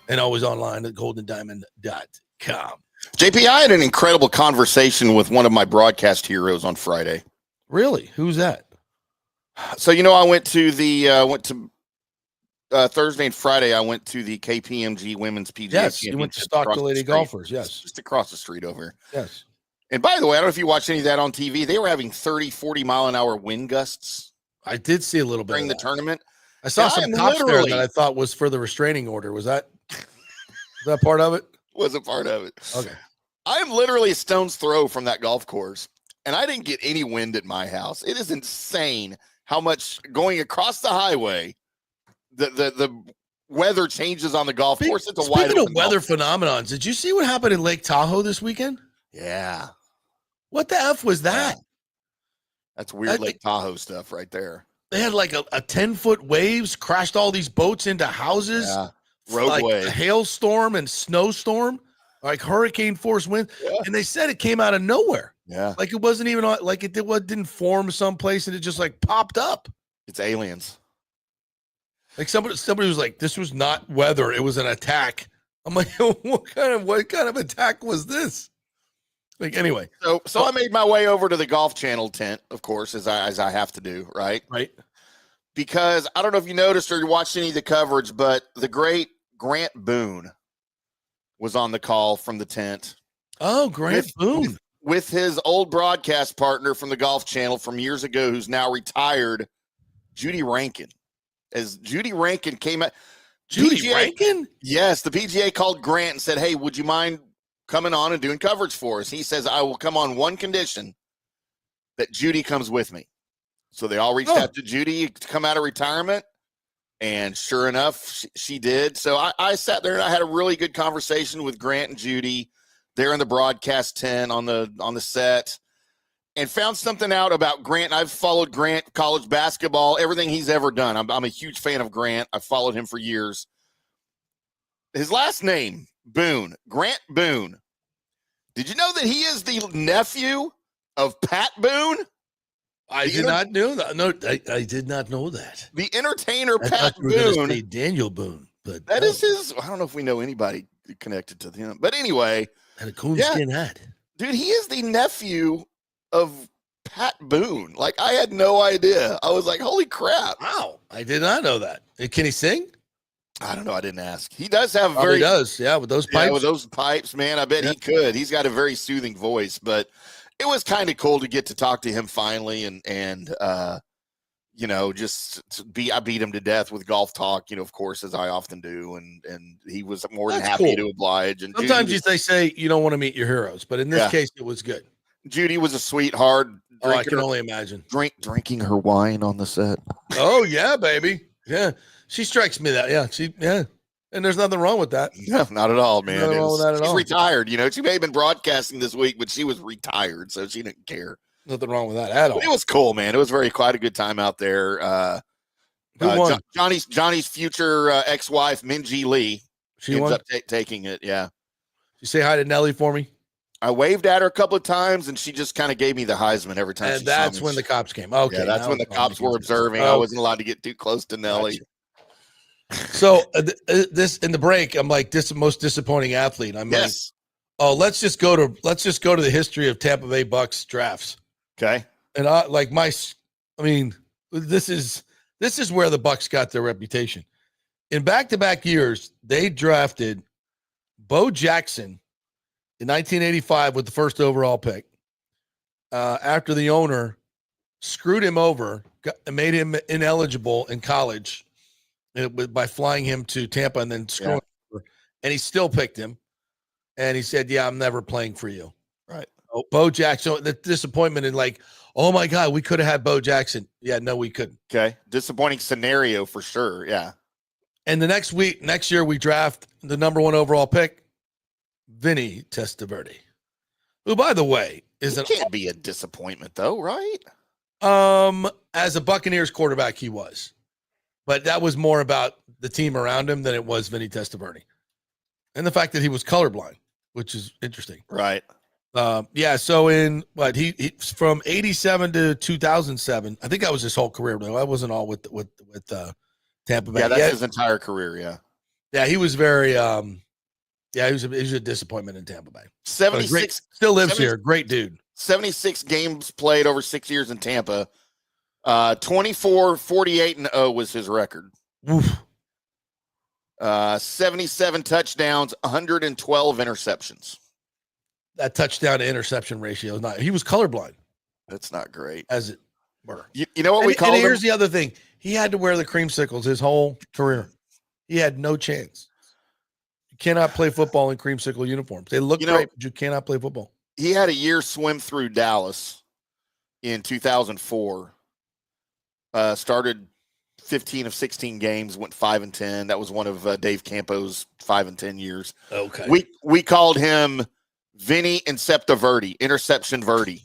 and always online at goldendiamond.com. JP, I had an incredible conversation with one of my broadcast heroes on Friday. Really? Who's that? So, I went to Thursday and Friday. I went to the KPMG Women's PGA. Yes, you went to Stock the Lady Golfers. Yes. Just across the street over here. Yes. And by the way, I don't know if you watched any of that on TV. They were having 30, 40 mile an hour wind gusts I did see a little bit during the that. tournament. I saw Yeah, some I'm cops there literally- that I thought was for the restraining order. Was that part of it? Wasn't part of it. Okay. I'm literally a stone's throw from that golf course, and I didn't get any wind at my house. It is insane how much going across the highway, the weather changes on the golf course. It's a wide Speaking of open weather golf. phenomenons, did you see what happened in Lake Tahoe this weekend? Yeah, What the F was that? that's weird Lake Tahoe stuff right there. They had like a 10-foot waves, crashed all these boats into houses. Yeah, Like roadway. a hailstorm and snowstorm, like hurricane force wind. Yeah. And they said it came out of nowhere. Yeah, Like it wasn't even like it didn't form someplace and it just like popped up. it's aliens. Like somebody was like, this was not weather, it was an attack. I'm like, what kind of attack was this? Like anyway. So I made my way over to the Golf Channel tent, of course, as I have to do, right? Right. Because I don't know if you noticed or you watched any of the coverage, but the great Grant Boone was on the call from the tent. Oh, Grant Boone. With his old broadcast partner from the Golf Channel from years ago, who's now retired, Judy Rankin. As Judy Rankin came out, Judy Rankin? Yes, the PGA called Grant and said, "Hey, would you mind coming on and doing coverage for us?" He says, "I will come on one condition, that Judy comes with me." So they all reached out to Judy to come out of retirement, and sure enough, she did. So I sat there and I had a really good conversation with Grant and Judy there in the broadcast tent on the set, and found something out about Grant. I've followed Grant, college basketball, everything he's ever done. I'm a huge fan of Grant. I've followed him for years. His last name, Boone, Grant Boone. Did you know that he is the nephew of Pat Boone? I did not know that. No, I did not know that. The entertainer I Pat thought you were gonna Boone. say Daniel Boone, but That is his. I don't know if we know anybody connected to him, but anyway, had a coonskin hat. dude, he is the nephew of Pat Boone. Like, I had no idea. I was like, holy crap. Wow, I did not know that. Can he sing? I don't know. I didn't ask. He does have a Probably very does. Yeah, with those pipes. Yeah, with those pipes, man. I bet he could. He's got a very soothing voice, but it was kind of cool to get to talk to him finally, and I beat him to death with golf talk, of course, as I often do, and he was more than That's happy cool. to oblige. And Sometimes they say you don't want to meet your heroes, but in this case, it was good. Judy was a sweetheart. Oh, I can only imagine. Drinking her wine on the set. Oh yeah, baby. Yeah, she strikes me that. Yeah, and there's nothing wrong with that. No, not at all, man. Nothing wrong with that at She's all. retired. She may have been broadcasting this week, but she was retired, so she didn't care. Nothing wrong with that at all. It was cool, man. It was quite a good time out there. Who won? Johnny's future ex-wife, Minji Lee, She ends won. up taking it. Yeah, You say hi to Nelly for me. I waved at her a couple of times, and she just kind of gave me the Heisman every time. And she that's saw me. when the cops came. Okay, Yeah, that's now when the it's all cops were making sense. observing. I wasn't allowed to get too close to Nelly. Gotcha. So this in the break, I'm like, this is the most disappointing athlete. I'm Yes. like, oh, let's just go to the history of Tampa Bay Bucs drafts. Okay. And this is where the Bucs got their reputation. In back-to-back years, they drafted Bo Jackson in 1985 with the first overall pick. After the owner screwed him over, made him ineligible in college by flying him to Tampa and then screwing him over, and he still picked him. And he said, "Yeah, I'm never playing for you." Right. Oh, Bo Jackson, the disappointment in like, oh my God, we could have had Bo Jackson. Yeah, no, we couldn't. Okay. Disappointing scenario for sure. Yeah. And the next year, we draft the number 1 overall pick, Vinny Testaverde, who, by the way, is It can't be a disappointment though, right? as a Buccaneers quarterback, he was. But that was more about the team around him than it was Vinny Testaverde. And the fact that he was colorblind, which is interesting. Right. Yeah. So in what he from 87 to 2007, I think that was his whole career. Though I wasn't all with Tampa Bay. Yeah, that's his entire career. Yeah. Yeah, he was very. Yeah, he was a disappointment in Tampa Bay. 76 still lives here. Great dude. 76 games played over 6 years in Tampa. 24, 48 and 0 was his record. Oof. 77 touchdowns, 112 interceptions. That touchdown to interception ratio is not. He was colorblind. That's not great. As it were. You know what we call him? Here's the other thing. He had to wear the creamsicles his whole career. He had no chance. You cannot play football in creamsicle uniforms. They look great, but you cannot play football. He had a year swim through Dallas in 2004. Started 15 of 16 games, went 5-10. That was one of Dave Campo's 5-10 years. Okay. We called him Vinny Inceptiverde, Interception Verdi.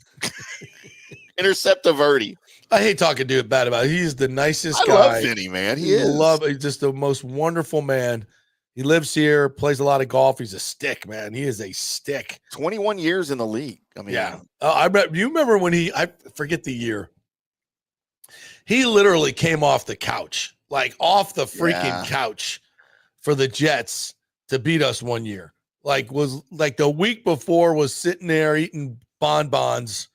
Interceptiverde. I hate talking to him bad about it. He's the nicest guy. I love Vinny, man. He's just the most wonderful man. He lives here, plays a lot of golf. He's a stick, man. He is a stick. 21 years in the league. I mean, yeah. You remember when I forget the year. He literally came off the couch, like off the freaking couch for the Jets to beat us one year. Was the week before was sitting there eating bonbons,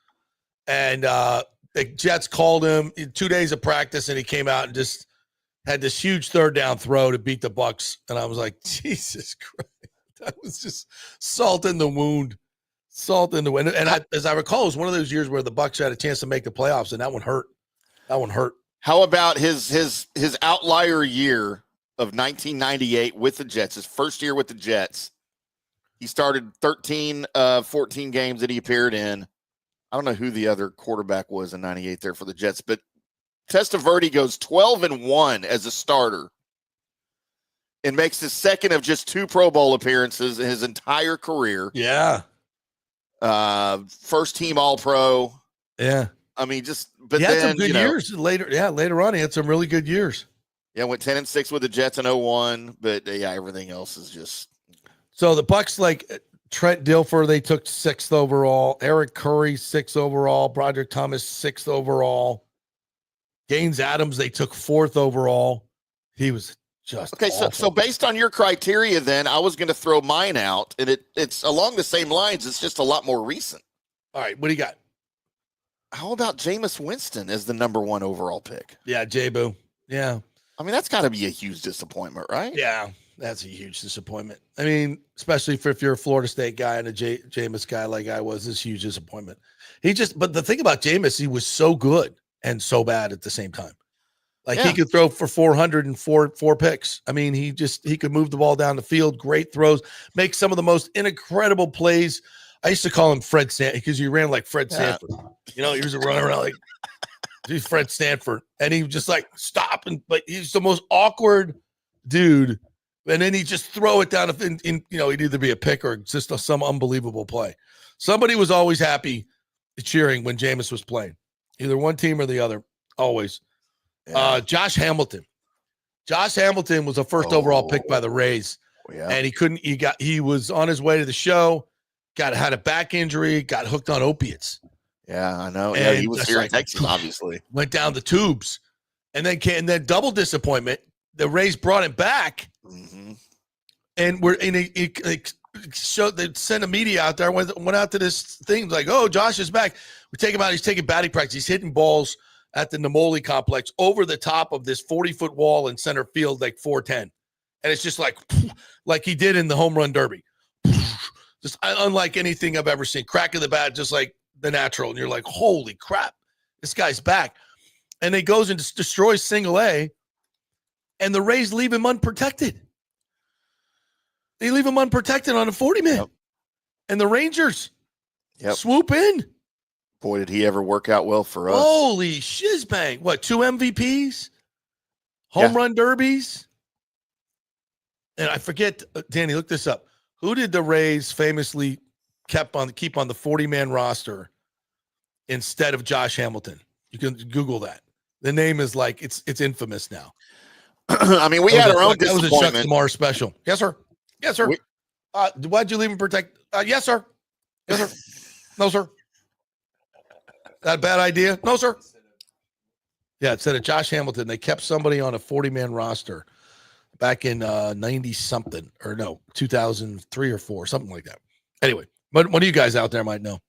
and the Jets called him in 2 days of practice, and he came out and just had this huge third down throw to beat the Bucs. And I was like, Jesus Christ, that was just salt in the wound. Salt in the wind. And as I recall, it was one of those years where the Bucs had a chance to make the playoffs, and that one hurt. How about his outlier year of 1998 with the Jets, his first year with the Jets? He started 13 of 14 games that he appeared in. I don't know who the other quarterback was in 98 there for the Jets, but Testaverde goes 12-1 as a starter and makes his second of just 2 Pro Bowl appearances in his entire career. Yeah. First team All-Pro. Yeah. I mean, he had some good years later. Yeah, later on, he had some really good years. Yeah, went 10-6 with the Jets in 01, but everything else is just. So the Bucs, Trent Dilfer, they took 6th overall. Eric Curry, 6th overall. Broderick Thomas, 6th overall. Gaines Adams, they took 4th overall. He was just okay. awful. So based on your criteria, then I was going to throw mine out, and it's along the same lines. It's just a lot more recent. All right, what do you got? How about Jameis Winston as the number 1 overall pick? Yeah, J-Boo. Yeah. I mean, that's got to be a huge disappointment, right? Yeah, that's a huge disappointment. I mean, especially if you're a Florida State guy and a Jameis guy like I was, this huge disappointment. But the thing about Jameis, he was so good and so bad at the same time. He could throw for 404 picks. I mean, he could move the ball down the field, great throws, make some of the most incredible plays. I used to call him Fred Sanford because he ran like Fred Sanford. He was a running around like he's Fred Sanford, and he would just stop but he's the most awkward dude. And then he just throw it down. He'd either be a pick or just some unbelievable play. Somebody was always happy cheering when Jameis was playing, either one team or the other. Always. Yeah. Josh Hamilton. Josh Hamilton was a first overall pick by the Rays, and he was on his way to the show. Had a back injury, got hooked on opiates. Yeah, I know. Yeah, he was here in Texas, obviously. Went down the tubes. And then double disappointment. The Rays brought him back. Mm-hmm. And they sent a media out there, went out to this thing like, oh, Josh is back. We take him out. He's taking batting practice. He's hitting balls at the Namoli complex over the top of this 40-foot wall in center field, 410. And it's just like he did in the home run derby. Just unlike anything I've ever seen. Crack of the bat, just like the natural. And you're like, holy crap, this guy's back. And he goes and destroys single A, and the Rays leave him unprotected. They leave him unprotected on a 40-man. Yep. And the Rangers swoop in. Boy, did he ever work out well for us. Holy shizbang. What, 2 MVPs? Home run derbies? And I forget, Danny, look this up. Who did the Rays famously keep on the 40-man roster instead of Josh Hamilton? You can Google that. The name is it's infamous now. I mean, we had our own That was a Chuck disappointment. Lamar special. Yes, sir. Yes, sir. Why'd you leave him protect? Yes, sir. Yes, sir. No, sir. That a bad idea? No, sir. Yeah, instead of Josh Hamilton, they kept somebody on a 40-man roster back in 90-something, or no, 2003 or 4, something like that. Anyway, one of you guys out there might know.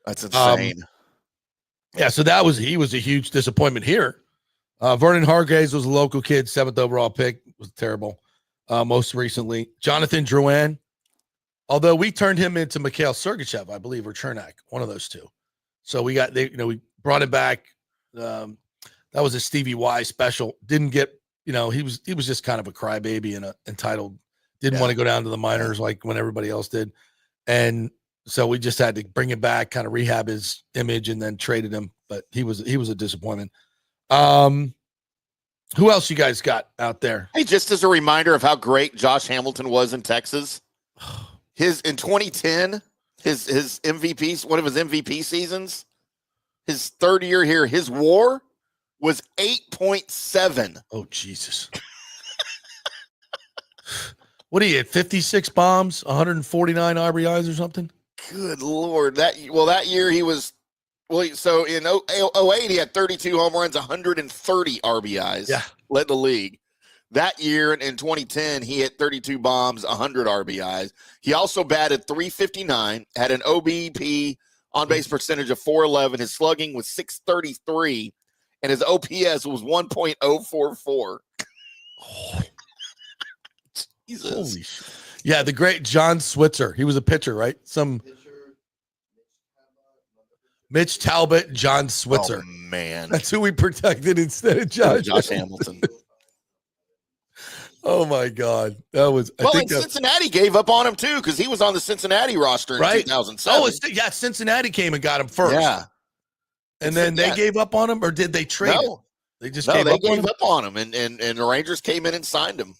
That's insane. Yeah, so he was a huge disappointment here. Vernon Hargraves was a local kid, 7th overall pick, was terrible. Most recently, Jonathan Drouin, although we turned him into Mikhail Sergachev, I believe, or Chernak, one of those two. So we brought him back. That was a Stevie Y special. Didn't get, he was just kind of a crybaby and entitled. Didn't want to go down to the minors like when everybody else did, and so we just had to bring him back, kind of rehab his image, and then traded him. But he was a disappointment. Who else you guys got out there? Hey, just as a reminder of how great Josh Hamilton was in Texas, in 2010, his MVP, one of his MVP seasons, his third year here, his WAR was 8.7. Oh, Jesus. What do you hit? 56 bombs, 149 RBIs or something? Good Lord. That year he was, so in 08, he had 32 home runs, 130 RBIs. Yeah. Led the league. That year in 2010, he hit 32 bombs, 100 RBIs. He also batted .359, had an OBP on-base percentage of .411. His slugging was .633, and his OPS was 1.044. Oh. Jesus. Holy shit. Yeah, the great John Switzer. He was a pitcher, right? Mitch Talbot, John Switzer. Oh, man. That's who we protected instead of Josh Hamilton. Oh, my God. That was. Cincinnati gave up on him, too, because he was on the Cincinnati roster in 2007. Oh, Cincinnati came and got him first. Yeah. And then they gave up on him, or did they trade him? They just gave up on him, and the Rangers came in and signed him.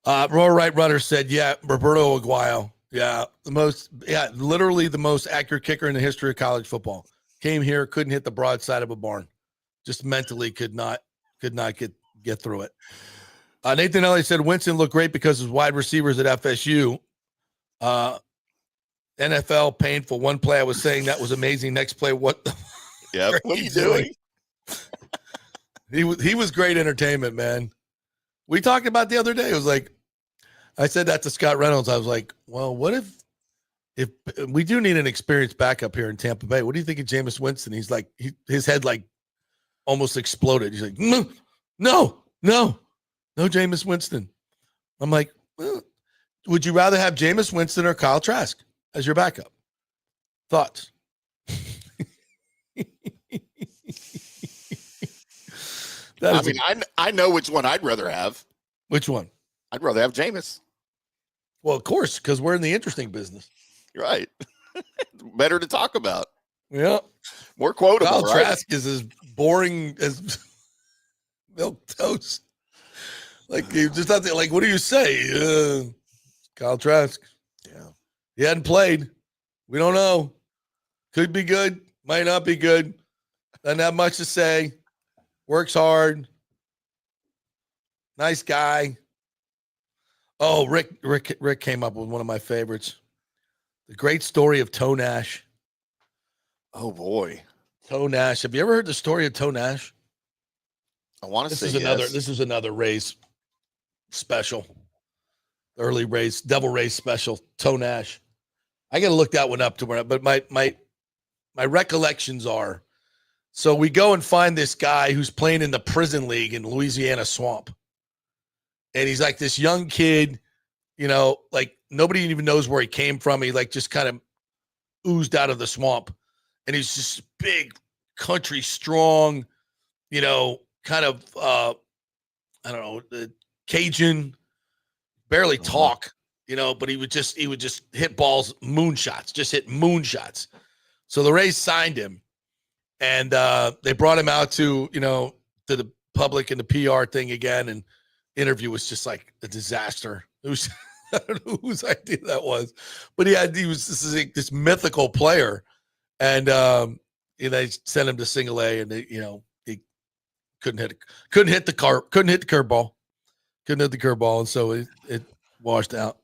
Roar Right Rudder said, Roberto Aguayo. Yeah, literally the most accurate kicker in the history of college football. Came here, couldn't hit the broadside of a barn. Just mentally could not get through it. Nathan Elliott said Winston looked great because his wide receivers at FSU. NFL painful. One play I was saying that was amazing. Next play, what the what are you doing? He was great entertainment, man. We talked about the other day. It was like, I said that to Scott Reynolds. I was like, well, what if we do need an experienced backup here in Tampa Bay? What do you think of Jameis Winston? He's like, his head like almost exploded. He's like, no, Jameis Winston. I'm like, well, would you rather have Jameis Winston or Kyle Trask as your backup? Thoughts? I know which one I'd rather have. Which one? I'd rather have Jameis. Well, of course, because we're in the interesting business. You're right. Better to talk about. Yeah. More quotable, Kyle right? Trask is as boring as milk toast. Like, you just have to, like, what do you say? Kyle Trask. Yeah. He hadn't played. We don't know. Could be good. Might not be good. Doesn't have much to say. Works hard. Nice guy. Oh, Rick came up with one of my favorites. The great story of Toe Nash. Oh, boy. Toe Nash. Have you ever heard the story of Toe Nash? I want to say This is another Rays special. Early Rays, Devil Rays special. Toe Nash. I got to look that one up tomorrow. But my recollections are, so we go and find this guy who's playing in the prison league in Louisiana Swamp. And he's like this young kid, like nobody even knows where he came from. He like just kind of oozed out of the swamp. And he's just big, country strong, kind of, I don't know, Cajun, barely talk, but he would just hit balls, moonshots, just hit moonshots. So the Rays signed him, and they brought him out to the public and the PR thing again. And interview was just like a disaster. It was, I don't know whose idea that was, but he was this mythical player. And, they sent him to single A, and he couldn't hit the curveball, and so it washed out.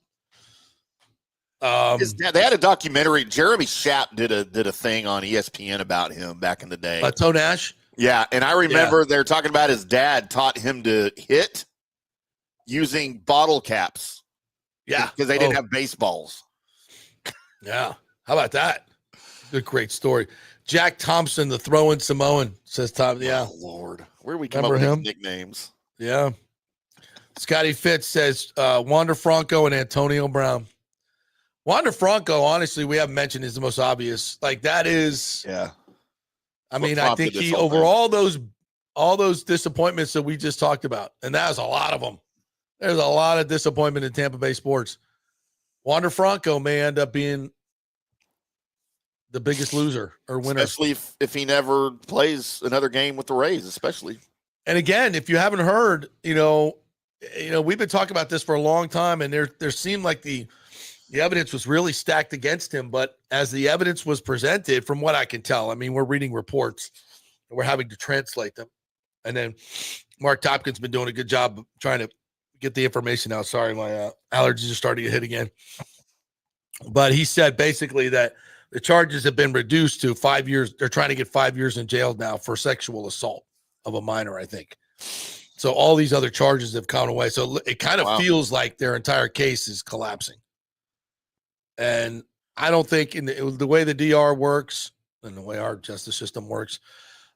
They had a documentary. Jeremy Schaap did a thing on ESPN about him back in the day. Toe Nash. Yeah, and I remember they're talking about his dad taught him to hit using bottle caps. Yeah, because they didn't have baseballs. Yeah, how about that? Good, great story. Jack Thompson, the throwing Samoan, says Tom. Yeah, oh, Lord, where do we come remember up him? with these nicknames? Yeah. Scotty Fitz says Wander Franco and Antonio Brown. Wander Franco, honestly, we haven't mentioned, is the most obvious. Like that is, yeah. I mean, I think he over all those disappointments that we just talked about, and that was a lot of them. There's a lot of disappointment in Tampa Bay sports. Wander Franco may end up being the biggest loser or winner, especially if he never plays another game with the Rays, especially. And again, if you haven't heard, we've been talking about this for a long time, and there seemed like the evidence was really stacked against him. But as the evidence was presented, from what I can tell, I mean, we're reading reports and we're having to translate them. And then Mark Topkin's been doing a good job of trying to get the information out. Sorry, my allergies are starting to hit again. But he said basically that the charges have been reduced to 5 years. They're trying to get 5 years in jail now for sexual assault of a minor, I think. So all these other charges have gone away. So it kind of feels like their entire case is collapsing. And I don't think in the way the DR works and the way our justice system works,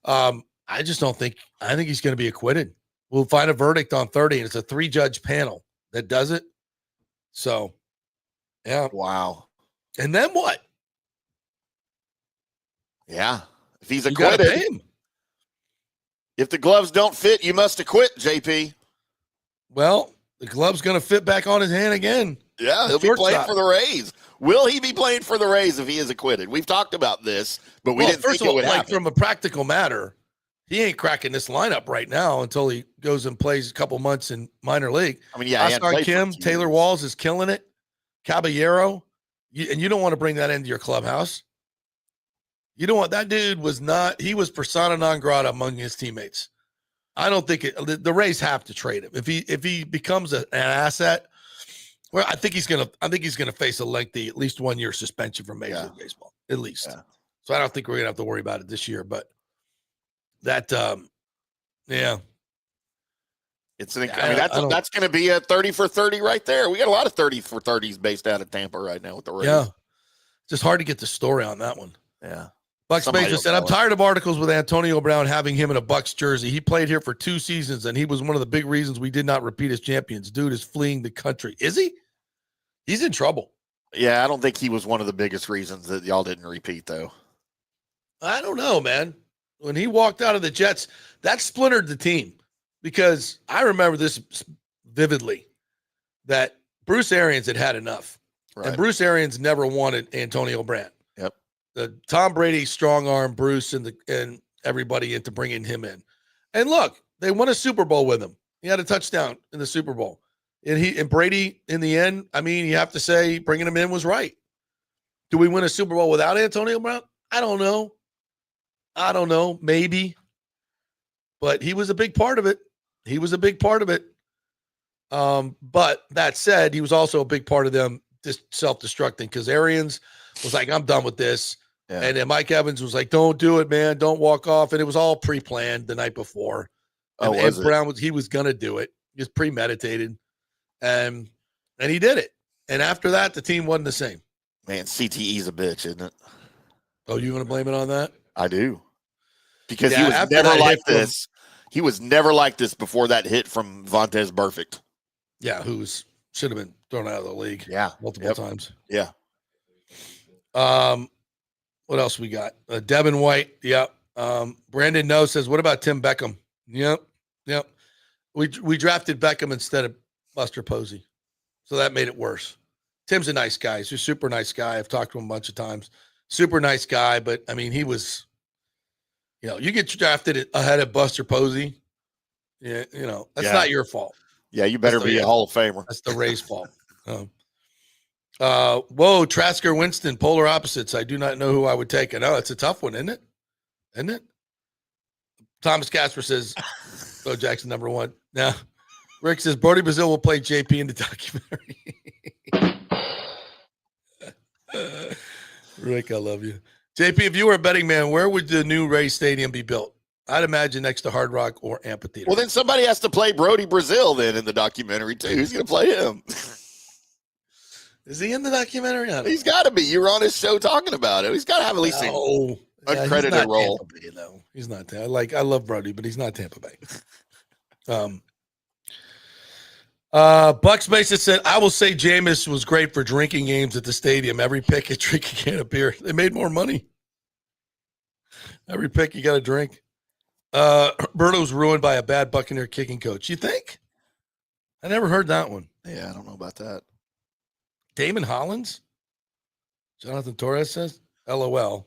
I just don't think, I think he's going to be acquitted. We'll find a verdict on 30, and it's a 3-judge panel that does it. So, yeah. Wow. And then what? Yeah. If he's You gotta acquitted, pay him. if the gloves don't fit, you must acquit, JP. Well, the glove's going to fit back on his hand again. Yeah, he'll be playing for the Rays. Will he be playing for the Rays if he is acquitted? We've talked about this, but we didn't think it would happen. From a practical matter, he ain't cracking this lineup right now until he goes and plays a couple months in minor league. I mean, yeah, Oscar Kim, Taylor Walls is killing it. Caballero, and you don't want to bring that into your clubhouse. You don't want that dude he was persona non grata among his teammates. I don't think the Rays have to trade him. If he becomes an asset, well, I think he's gonna face a lengthy, at least 1 year suspension from Major League Baseball, at least. Yeah. So I don't think we're gonna have to worry about it this year. But that, it's that's going to be a 30 for 30 right there. We got a lot of 30 for 30s based out of Tampa right now with the Rays. Yeah, just hard to get the story on that one. Yeah. Bucks Major said, I'm tired of articles with Antonio Brown having him in a Bucks jersey. He played here for 2 seasons, and he was one of the big reasons we did not repeat as champions. Dude is fleeing the country. Is he? He's in trouble. Yeah, I don't think he was one of the biggest reasons that y'all didn't repeat, though. I don't know, man. When he walked out of the Jets, that splintered the team, because I remember this vividly, that Bruce Arians had enough. Right. And Bruce Arians never wanted Antonio Brown. Yep. The Tom Brady strong arm Bruce and everybody into bringing him in. And look, they won a Super Bowl with him. He had a touchdown in the Super Bowl. And Brady, in the end, I mean, you have to say bringing him in was right. Do we win a Super Bowl without Antonio Brown? I don't know. Maybe. But he was a big part of it. But that said, he was also a big part of them just self-destructing, because Arians was like, I'm done with this. Yeah. And then Mike Evans was like, don't do it, man. Don't walk off. And it was all pre-planned the night before. And Brown he was going to do it. He was premeditated. And he did it. And after that, the team wasn't the same. Man, CTE's a bitch, isn't it? Oh, you want to blame it on that? I do. Because he was never like this. He was never like this before that hit from Vontaze Burfict. Yeah, should have been thrown out of the league. Yeah, multiple times. Yeah. What else we got? Devin White. Yep. Brandon No says, "What about Tim Beckham?" Yep. We drafted Beckham instead of Buster Posey, so that made it worse. Tim's a nice guy. He's a super nice guy. I've talked to him a bunch of times. Super nice guy, but I mean, he was. You get drafted ahead of Buster Posey. Yeah, that's not your fault. Yeah, you better be a Hall of Famer. That's the Rays' fault. Whoa, Trasker Winston, polar opposites. I do not know who I would take. I know it's a tough one, isn't it? Thomas Casper says, Bo Jackson, number one. Now, Rick says, Brody Brazil will play JP in the documentary. Rick, I love you. JP, if you were a betting man, where would the new Ray Stadium be built? I'd imagine next to Hard Rock or Amphitheater. Well, then somebody has to play Brody Brazil then in the documentary too. Who's going to play him? Is he in the documentary? He's got to be. You were on his show talking about it. He's got to have at least an uncredited role. Tampa Bay, though. He's not. I love Brody, but he's not Tampa Bay. Bucks Mason said, I will say Jameis was great for drinking games at the stadium. Every pick, a drink a can of beer. They made more money. Every pick, you got a drink. Berto's ruined by a bad Buccaneer kicking coach. You think? I never heard that one. Yeah, I don't know about that. Damon Hollins? Jonathan Torres says, LOL.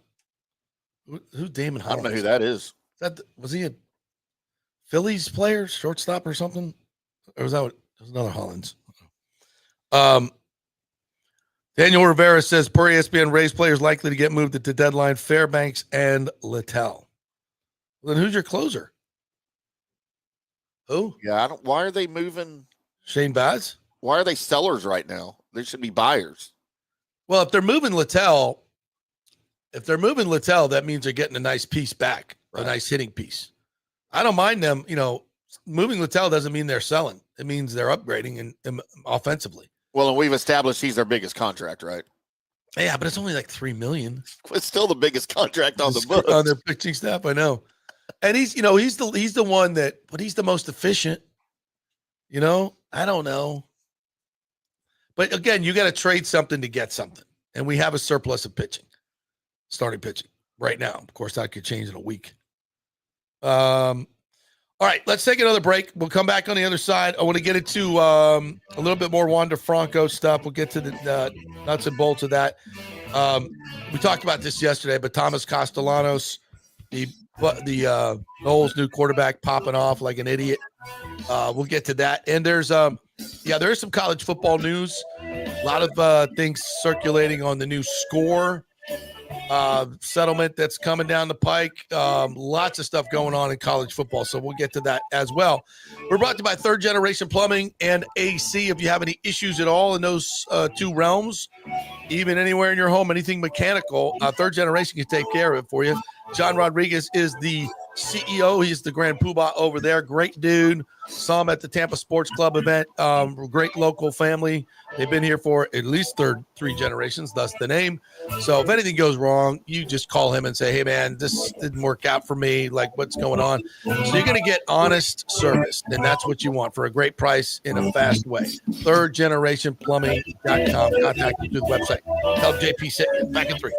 Who's Damon Hollins? I don't know who that is. Was he a Phillies player, shortstop or something? Or was that another Hollins? Daniel Rivera says, per ESPN, Rays players likely to get moved at the deadline, Fairbanks and Littell. Well, then who's your closer? Who? Yeah, why are they moving? Shane Baz? Why are they sellers right now? They should be buyers. Well, if they're moving Littell, that means they're getting a nice piece back, right. A nice hitting piece. I don't mind them, moving Littell doesn't mean they're selling. It means they're upgrading and offensively. Well, and we've established he's their biggest contract, right? Yeah, but it's only like $3 million. It's still the biggest contract on the book. On their pitching staff, I know. And he's the one but he's the most efficient. I don't know. But again, you got to trade something to get something. And we have a surplus of starting pitching right now. Of course, that could change in a week. All right, let's take another break. We'll come back on the other side. I want to get into a little bit more Wander Franco stuff. We'll get to the nuts and bolts of that. We talked about this yesterday, but Thomas Castellanos, the Knowles' new quarterback, popping off like an idiot. We'll get to that. And there is some college football news. A lot of things circulating on the new score settlement that's coming down the pike. Lots of stuff going on in college football, so we'll get to that as well. We're brought to you by Third Generation Plumbing and AC. If you have any issues at all in those two realms, even anywhere in your home, anything mechanical, Third Generation can take care of it for you. John Rodriguez is the CEO. He's the grand poobah over there. Great dude. Saw him at the Tampa Sports Club event. Great local family. They've been here for at least three generations, thus the name. So if anything goes wrong, you just call him and say, hey, man, this didn't work out for me. Like, what's going on? So you're going to get honest service, and that's what you want for a great price in a fast way. ThirdGenerationPlumbing.com. Contact you through the website. Tell JP sit back in 3.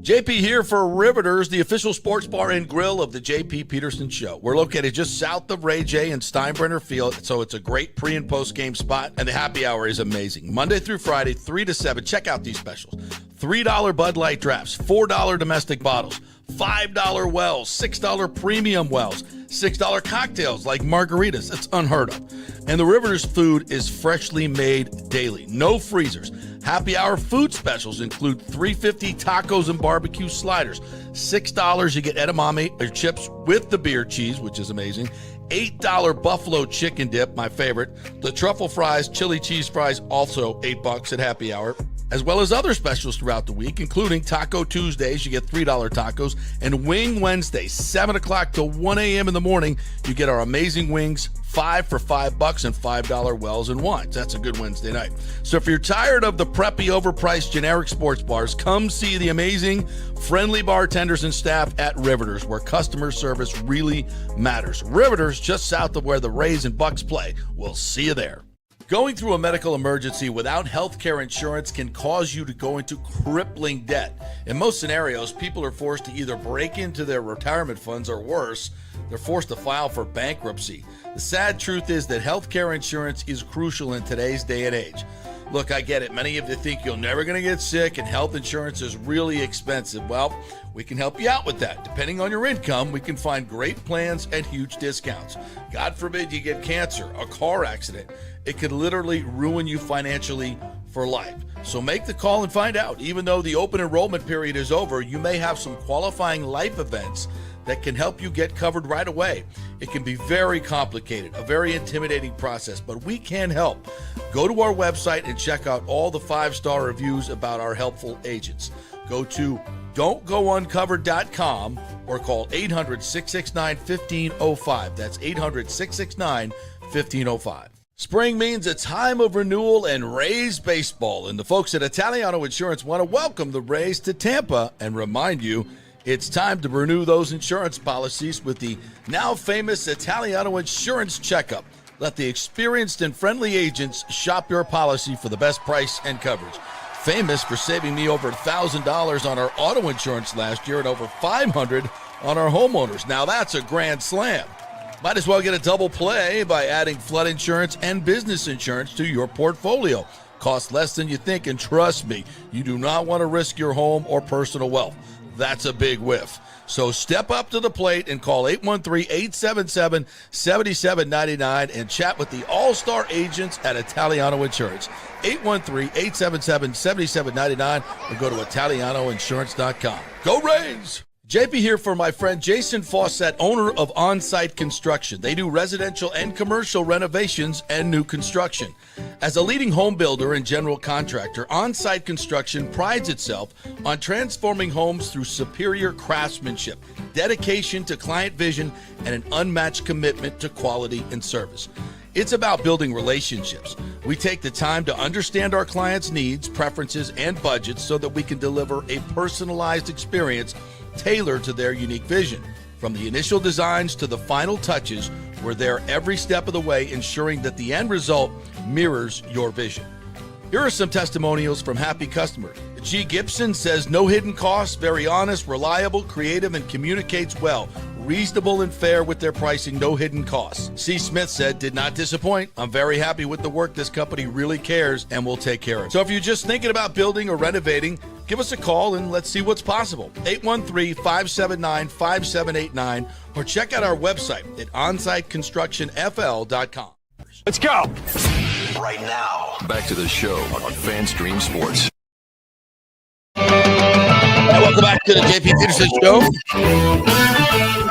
JP here for Riveters, the official sports bar and grill of the JP Peterson Show. We're located just south of Ray J and Steinbrenner Field, so it's a great pre- and post-game spot, and the happy hour is amazing. Monday through Friday, 3 to 7. Check out these specials. $3 Bud Light drafts, $4 domestic bottles, $5 wells, $6 premium wells, $6 cocktails like margaritas. It's unheard of. And the Riveters food is freshly made daily. No freezers. Happy hour food specials include $3.50 tacos and barbecue sliders. $6 you get edamame or chips with the beer cheese, which is amazing. $8 buffalo chicken dip, my favorite. The truffle fries, chili cheese fries, also $8 at happy hour. As well as other specials throughout the week, including Taco Tuesdays, you get $3 tacos, and Wing Wednesdays, 7 o'clock to 1 a.m. in the morning, you get our amazing wings, 5 for $5 and $5 wells and wines. That's a good Wednesday night. So if you're tired of the preppy, overpriced generic sports bars, come see the amazing, friendly bartenders and staff at Riveters, where customer service really matters. Riveters, just south of where the Rays and Bucs play. We'll see you there. Going through a medical emergency without health care insurance can cause you to go into crippling debt. In most scenarios, people are forced to either break into their retirement funds or worse, they're forced to file for bankruptcy. The sad truth is that health care insurance is crucial in today's day and age. Look, I get it. Many of you think you're never going to get sick and health insurance is really expensive. Well, we can help you out with that. Depending on your income, we can find great plans and huge discounts. God forbid you get cancer, a car accident. It could literally ruin you financially for life. So make the call and find out. Even though the open enrollment period is over, you may have some qualifying life events that can help you get covered right away. It can be very complicated, a very intimidating process, but we can help. Go to our website and check out all the 5-star reviews about our helpful agents. Go to don'tgouncovered.com or call 800-669-1505. That's 800-669-1505. Spring means a time of renewal and Rays baseball, and the folks at Italiano Insurance want to welcome the Rays to Tampa and remind you it's time to renew those insurance policies with the now famous Italiano Insurance Checkup. Let the experienced and friendly agents shop your policy for the best price and coverage. Famous for saving me over $1,000 on our auto insurance last year and over $500 on our homeowners. Now that's a grand slam. Might as well get a double play by adding flood insurance and business insurance to your portfolio. Costs less than you think, and trust me, you do not want to risk your home or personal wealth. That's a big whiff. So step up to the plate and call 813-877-7799 and chat with the all-star agents at Italiano Insurance. 813-877-7799 or go to ItalianoInsurance.com. Go Rays! JP here for my friend Jason Fawcett, owner of On-Site Construction. They do residential and commercial renovations and new construction. As a leading home builder and general contractor, On-Site Construction prides itself on transforming homes through superior craftsmanship, dedication to client vision, and an unmatched commitment to quality and service. It's about building relationships. We take the time to understand our clients' needs, preferences, and budgets so that we can deliver a personalized experience tailored to their unique vision. From the initial designs to the final touches, we're there every step of the way, ensuring that the end result mirrors your vision. Here are some testimonials from happy customers. G. Gibson says, no hidden costs, very honest, reliable, creative, and communicates well. Reasonable and fair with their pricing, no hidden costs. C. Smith said, did not disappoint. I'm very happy with the work. This company really cares and will take care of it. So if you're just thinking about building or renovating, give us a call and let's see what's possible. 813-579-5789 or check out our website at onsiteconstructionfl.com. Let's go! Right now, back to the show on FanStream Sports. Welcome back to the JP Peterson Show.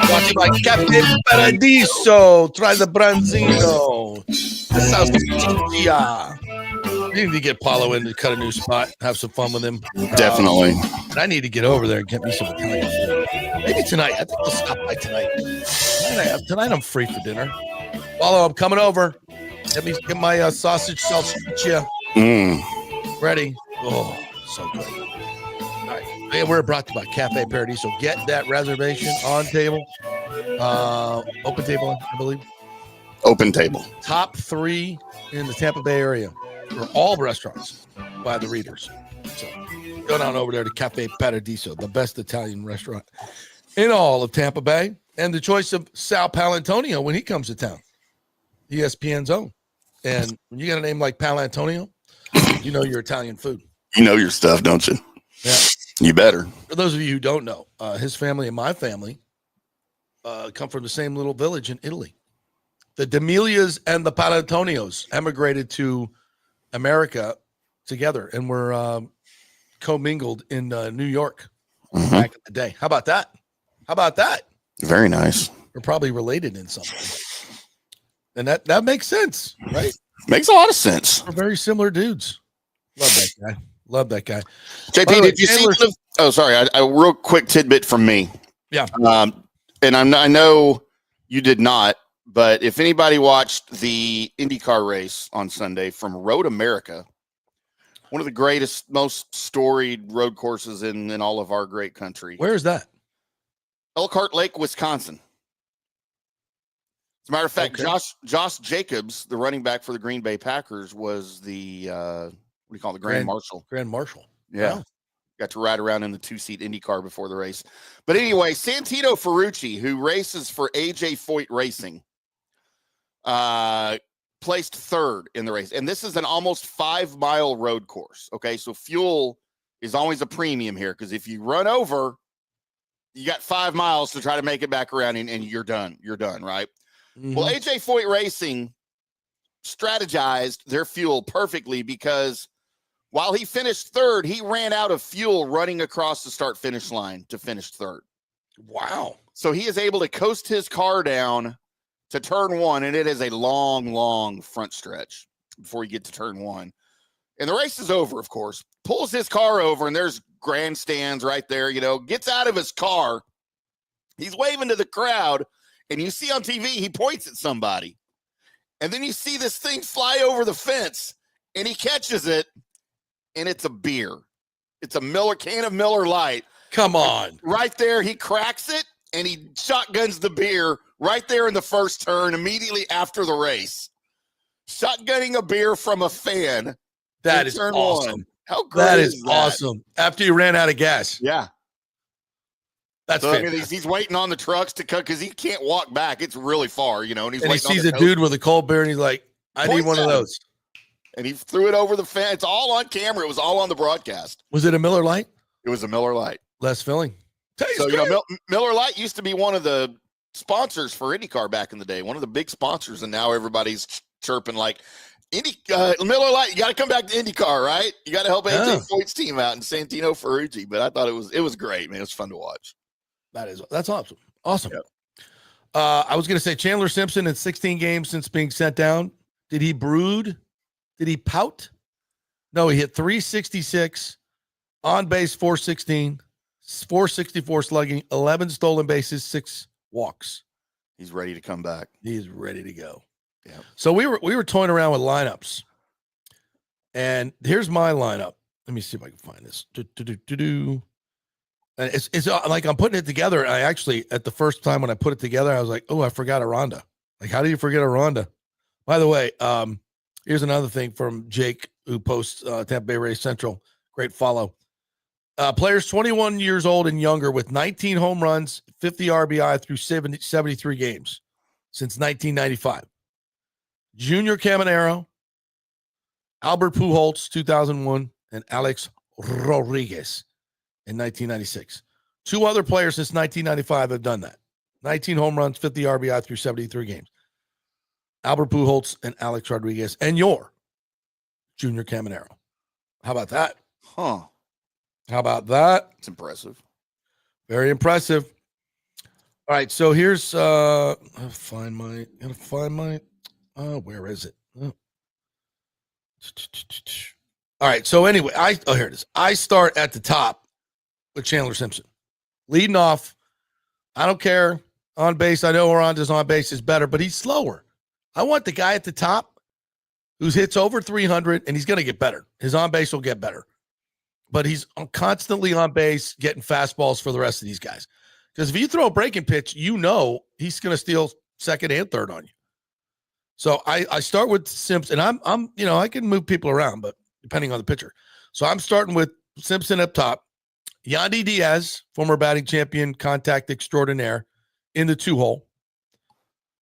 Brought to you by Cafe Paradiso. Try the branzino. The salsiccia. You need to get Paulo in to cut a new spot, have some fun with him. Definitely. And I need to get over there and get me some Italian food. Maybe tonight. I think we'll stop by tonight. Tonight I'm free for dinner. Paulo, I'm coming over. Let me get my sausage salsiccia. Ready. Oh, so good. All right. And we're brought to you by Cafe Paradiso. Get that reservation on table. Open table, I believe. Open table. Top 3 in the Tampa Bay area for all restaurants by the readers. So go down over there to Cafe Paradiso, the best Italian restaurant in all of Tampa Bay, and the choice of Sal Palantonio when he comes to town. ESPN's own. And when you got a name like Palantonio, you know your Italian food. You know your stuff, don't you? Yeah. You better. For those of you who don't know, his family and my family come from the same little village in Italy. The D'Amelias and the Palantonios emigrated to America together and were commingled in New York back in the day. How about that? How about that? Very nice. They're probably related in some way. And that makes sense, right? Makes a lot of sense. We're very similar dudes. Love that guy. Love that guy. JP, did you see? Oh, sorry. A real quick tidbit from me. Yeah. And I know you did not, but if anybody watched the IndyCar race on Sunday from Road America, one of the greatest, most storied road courses in all of our great country. Where is that? Elkhart Lake, Wisconsin. As a matter of fact, Okay. Josh Jacobs, the running back for the Green Bay Packers, was the what do you call it? The Grand Marshal. Grand Marshal. Yeah. Wow. Got to ride around in the 2-seat IndyCar before the race. But anyway, Santino Ferrucci, who races for AJ Foyt Racing, placed third in the race. And this is an almost 5-mile road course. Okay, so fuel is always a premium here because if you run over, you got 5 miles to try to make it back around and you're done. You're done, right? Mm-hmm. Well, AJ Foyt Racing strategized their fuel perfectly because While he finished third, he ran out of fuel running across the start-finish line to finish third. Wow. So he is able to coast his car down to turn one, and it is a long, long front stretch before you get to turn one. And the race is over, of course. Pulls his car over, and there's grandstands right there, gets out of his car. He's waving to the crowd, and you see on TV, he points at somebody. And then you see this thing fly over the fence, and he catches it, and it's a beer. It's a can of Miller Lite. Come on. Right there, he cracks it, and he shotguns the beer right there in the first turn immediately after the race. Shotgunning a beer from a fan. That is awesome. One. How great that is is that? awesome. After you ran out of gas. Yeah. That's so, fantastic. he's waiting on the trucks to cut because he can't walk back. It's really far, and he sees a dude with a cold beer, and he's like, I need one of those. And he threw it over the fence. It's all on camera. It was all on the broadcast. Was it a Miller Lite? It was a Miller Lite. Less filling. So, Miller Lite used to be one of the sponsors for IndyCar back in the day, one of the big sponsors, and now everybody's chirping like, Miller Lite, you got to come back to IndyCar, right? You got to help AJ Foyt's team out and Santino Ferrucci. But I thought it was great, man. It was fun to watch. That's awesome. Awesome. Yep. I was going to say Chandler Simpson in 16 games since being sent down. Did he brood? Did he pout? No, he hit 366, on base 416, 464 slugging, 11 stolen bases, 6 walks. He's ready to come back. He's ready to go. Yeah. So we were toying around with lineups, and here's my lineup. Let me see if I can find this. And it's like I'm putting it together. I actually, at the first time when I put it together, I was like, oh, I forgot Aranda. Like, how do you forget Aranda? By the way, here's another thing from Jake, who posts Tampa Bay Rays Central. Great follow. Players 21 years old and younger with 19 home runs, 50 RBI through 73 games since 1995. Junior Caminero, Albert Pujols, 2001, and Alex Rodriguez in 1996. 2 other players since 1995 have done that. 19 home runs, 50 RBI through 73 games. Albert Pujols and Alex Rodriguez, and your Junior Caminero. How about that? Huh. How about that? It's impressive. Very impressive. All right, so here's gotta find my where is it? Oh. All right, so anyway, here it is. I start at the top with Chandler Simpson. Leading off, I don't care. On base, I know Aranda's on base is better, but he's slower. I want the guy at the top who hits over 300, and he's going to get better. His on base will get better. But he's constantly on base getting fastballs for the rest of these guys. Because if you throw a breaking pitch, he's going to steal second and third on you. So I start with Simpson. I'm I can move people around, but depending on the pitcher. So I'm starting with Simpson up top. Yandy Diaz, former batting champion, contact extraordinaire, in the 2-hole.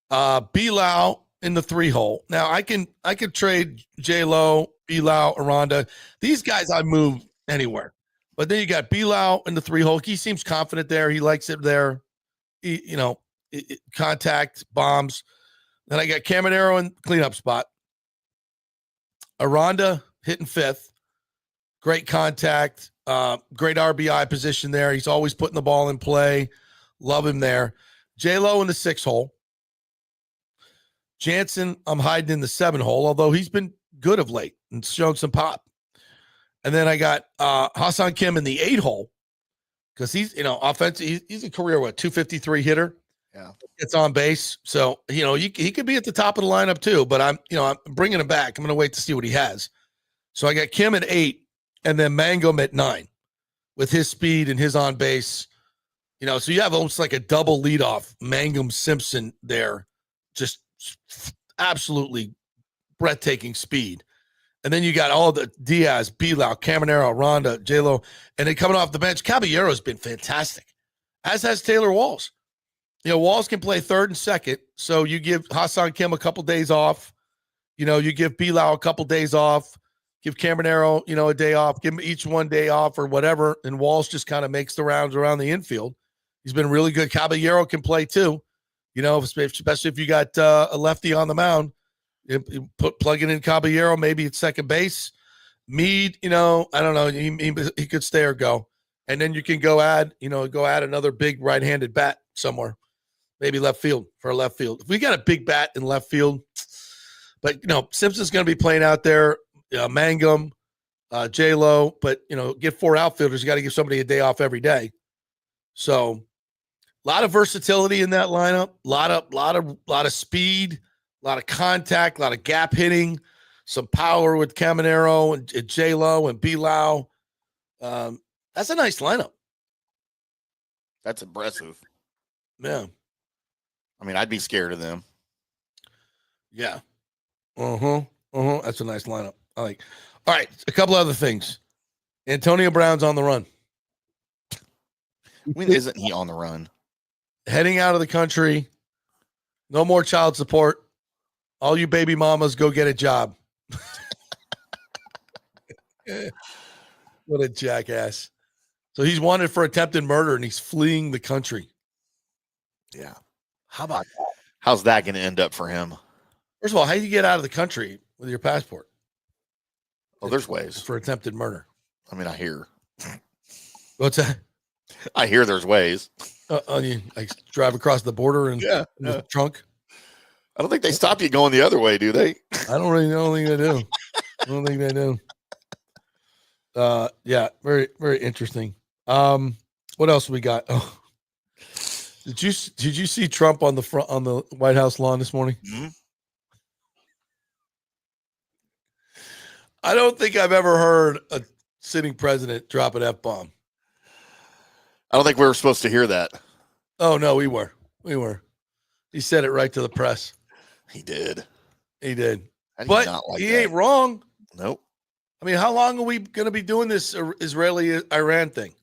Bilal in the 3-hole. Now I can trade J-Lo, Bilal, Aranda. These guys I move anywhere. But then you got Bilal in the 3-hole. He seems confident there. He likes it there. Contact, bombs. Then I got Caminero in cleanup spot. Aranda hitting 5th. Great contact. Great RBI position there. He's always putting the ball in play. Love him there. J-Lo in the 6-hole. Jansen, I'm hiding in the 7-hole, although he's been good of late and shown some pop. And then I got Hassan Kim in the 8-hole because he's, offensive. He's a career, 253 hitter. Yeah. It's on base. So, he could be at the top of the lineup too, but I'm bringing him back. I'm going to wait to see what he has. So I got Kim at 8 and then Mangum at 9 with his speed and his on base. So you have almost like a double leadoff, Mangum Simpson there, just absolutely breathtaking speed. And then you got all the Diaz, Bilal, Caminero, Aranda, J-Lo, and then coming off the bench, Caballero's been fantastic, as has Taylor Walls. Walls can play third and second, so you give Hassan Kim a couple days off. You give Bilal a couple days off, give Caminero, a day off, give them each one day off or whatever, and Walls just kind of makes the rounds around the infield. He's been really good. Caballero can play too, especially if you got a lefty on the mound. Plug it in Caballero, maybe at second base. Mead, I don't know. He could stay or go. And then you can go add another big right-handed bat somewhere. Maybe left field for a left field. If we got a big bat in left field, but, Simpson's going to be playing out there, Mangum, J-Lo, but, get 4 outfielders. You got to give somebody a day off every day. So a lot of versatility in that lineup, a lot of speed, a lot of contact, a lot of gap hitting, some power with Caminero and J-Lo and B-Lau. That's a nice lineup. That's impressive. Yeah. I mean, I'd be scared of them. Yeah. That's a nice lineup. I like. All right, a couple other things. Antonio Brown's on the run. When isn't he on the run? Heading out of the country. No more child support. All you baby mamas, go get a job. What a jackass. So he's wanted for attempted murder, and he's fleeing the country. Yeah. How about that? How's that going to end up for him? First of all, how do you get out of the country with your passport? Oh, there's ways. For attempted murder. I mean, I hear. What's that? I hear there's ways. You like drive across the border and in the trunk? I don't think they stop you going the other way, do they? I don't think they do. I don't think they do. Yeah, very, very interesting. What else we got? Oh, did you see Trump on the White House lawn this morning? Mm-hmm. I don't think I've ever heard a sitting president drop an F-bomb. I don't think we were supposed to hear that. Oh no, we were. He said it right to the press. He did. But he ain't wrong. Nope. I mean, how long are we going to be doing this Israeli-Iran thing?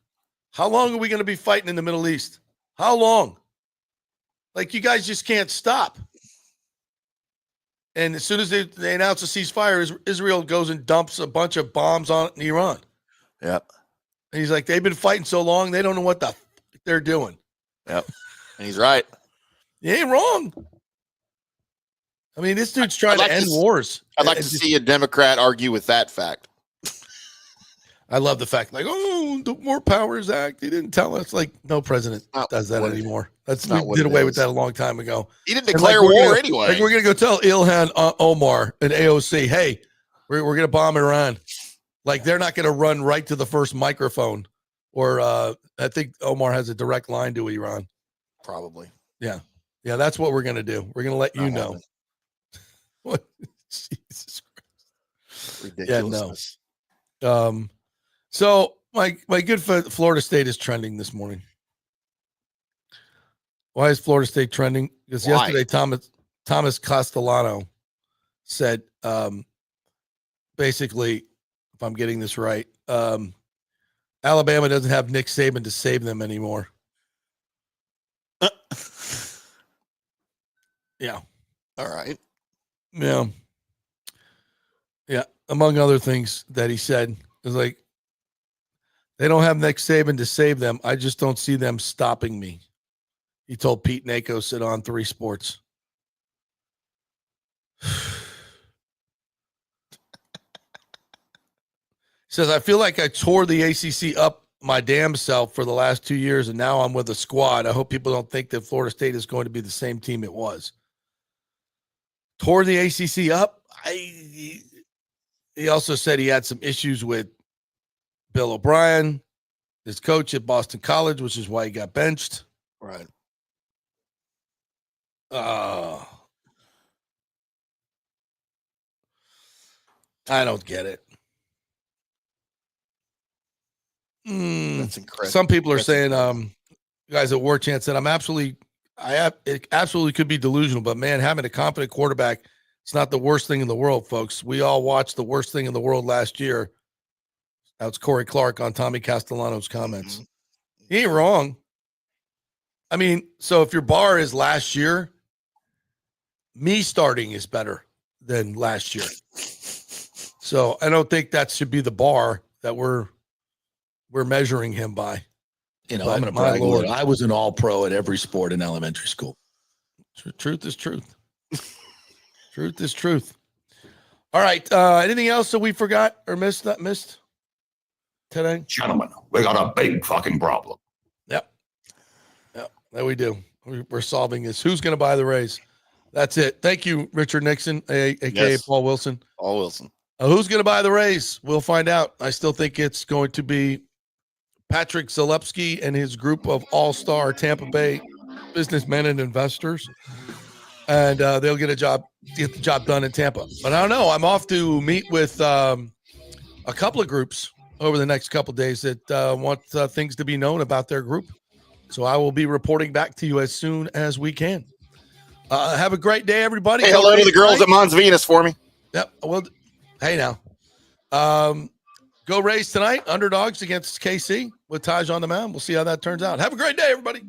How long are we going to be fighting in the Middle East? How long? Like, you guys just can't stop. And as soon as they announce a ceasefire, Israel goes and dumps a bunch of bombs on Iran. Yep. And he's like, they've been fighting so long, they don't know what the they're doing. Yep. And he's right. You ain't wrong. I mean, this dude's trying to end wars. I'd like to see a Democrat argue with that fact. I love the fact, like, the War Powers Act. He didn't tell us. Like, no president does that anymore. That's not we did away with that a long time ago. He didn't declare war anyway. Like, we're gonna go tell Ilhan Omar and AOC, hey, we're gonna bomb Iran. Like, they're not gonna run right to the first microphone. Or I think Omar has a direct line to Iran. Probably. Yeah, that's what we're gonna do. We're gonna let you know. What? Jesus Christ. Ridiculous. Yeah, no. So my good Florida State is trending this morning. Why is Florida State trending? Because yesterday Thomas Castellano said, basically, if I'm getting this right, Alabama doesn't have Nick Saban to save them anymore. Yeah. All right. Yeah. Yeah. Among other things that he said, is like, they don't have Nick Saban to save them. I just don't see them stopping me. He told Pete Nakos at On 3 Sports. He says, I feel like I tore the ACC up my damn self for the last 2 years, and now I'm with a squad. I hope people don't think that Florida State is going to be the same team it was. Tore the ACC up? He also said he had some issues with Bill O'Brien, his coach at Boston College, which is why he got benched. Right. I don't get it. That's incredible. Some people are saying, guys at War Chant said, it absolutely could be delusional, but man, having a competent quarterback, it's not the worst thing in the world, folks. We all watched the worst thing in the world last year. That's Corey Clark on Tommy Castellano's comments. Mm-hmm. He ain't wrong. I mean, so if your bar is last year, me starting is better than last year. So I don't think that should be the bar that we're measuring him by. I'm going to brag a little. I was an all-pro at every sport in elementary school. Truth is truth. Truth is truth. All right. Anything else that we forgot or missed today? Gentlemen, we got a big fucking problem. Yep. That we do. We're solving this. Who's going to buy the Rays? That's it. Thank you, Richard Nixon, a.k.a. Paul Wilson. Paul Wilson. Who's going to buy the Rays? We'll find out. I still think it's going to be Patrick Zalewski and his group of all-star Tampa Bay businessmen and investors. And they'll get the job done in Tampa. But I don't know. I'm off to meet with a couple of groups over the next couple of days that want things to be known about their group. So I will be reporting back to you as soon as we can. Have a great day, everybody. Hey, hello to the girls at Mons Venus for me. Yep. Well, hey now. Go Rays tonight. Underdogs against KC with Taj on the mound. We'll see how that turns out. Have a great day, everybody.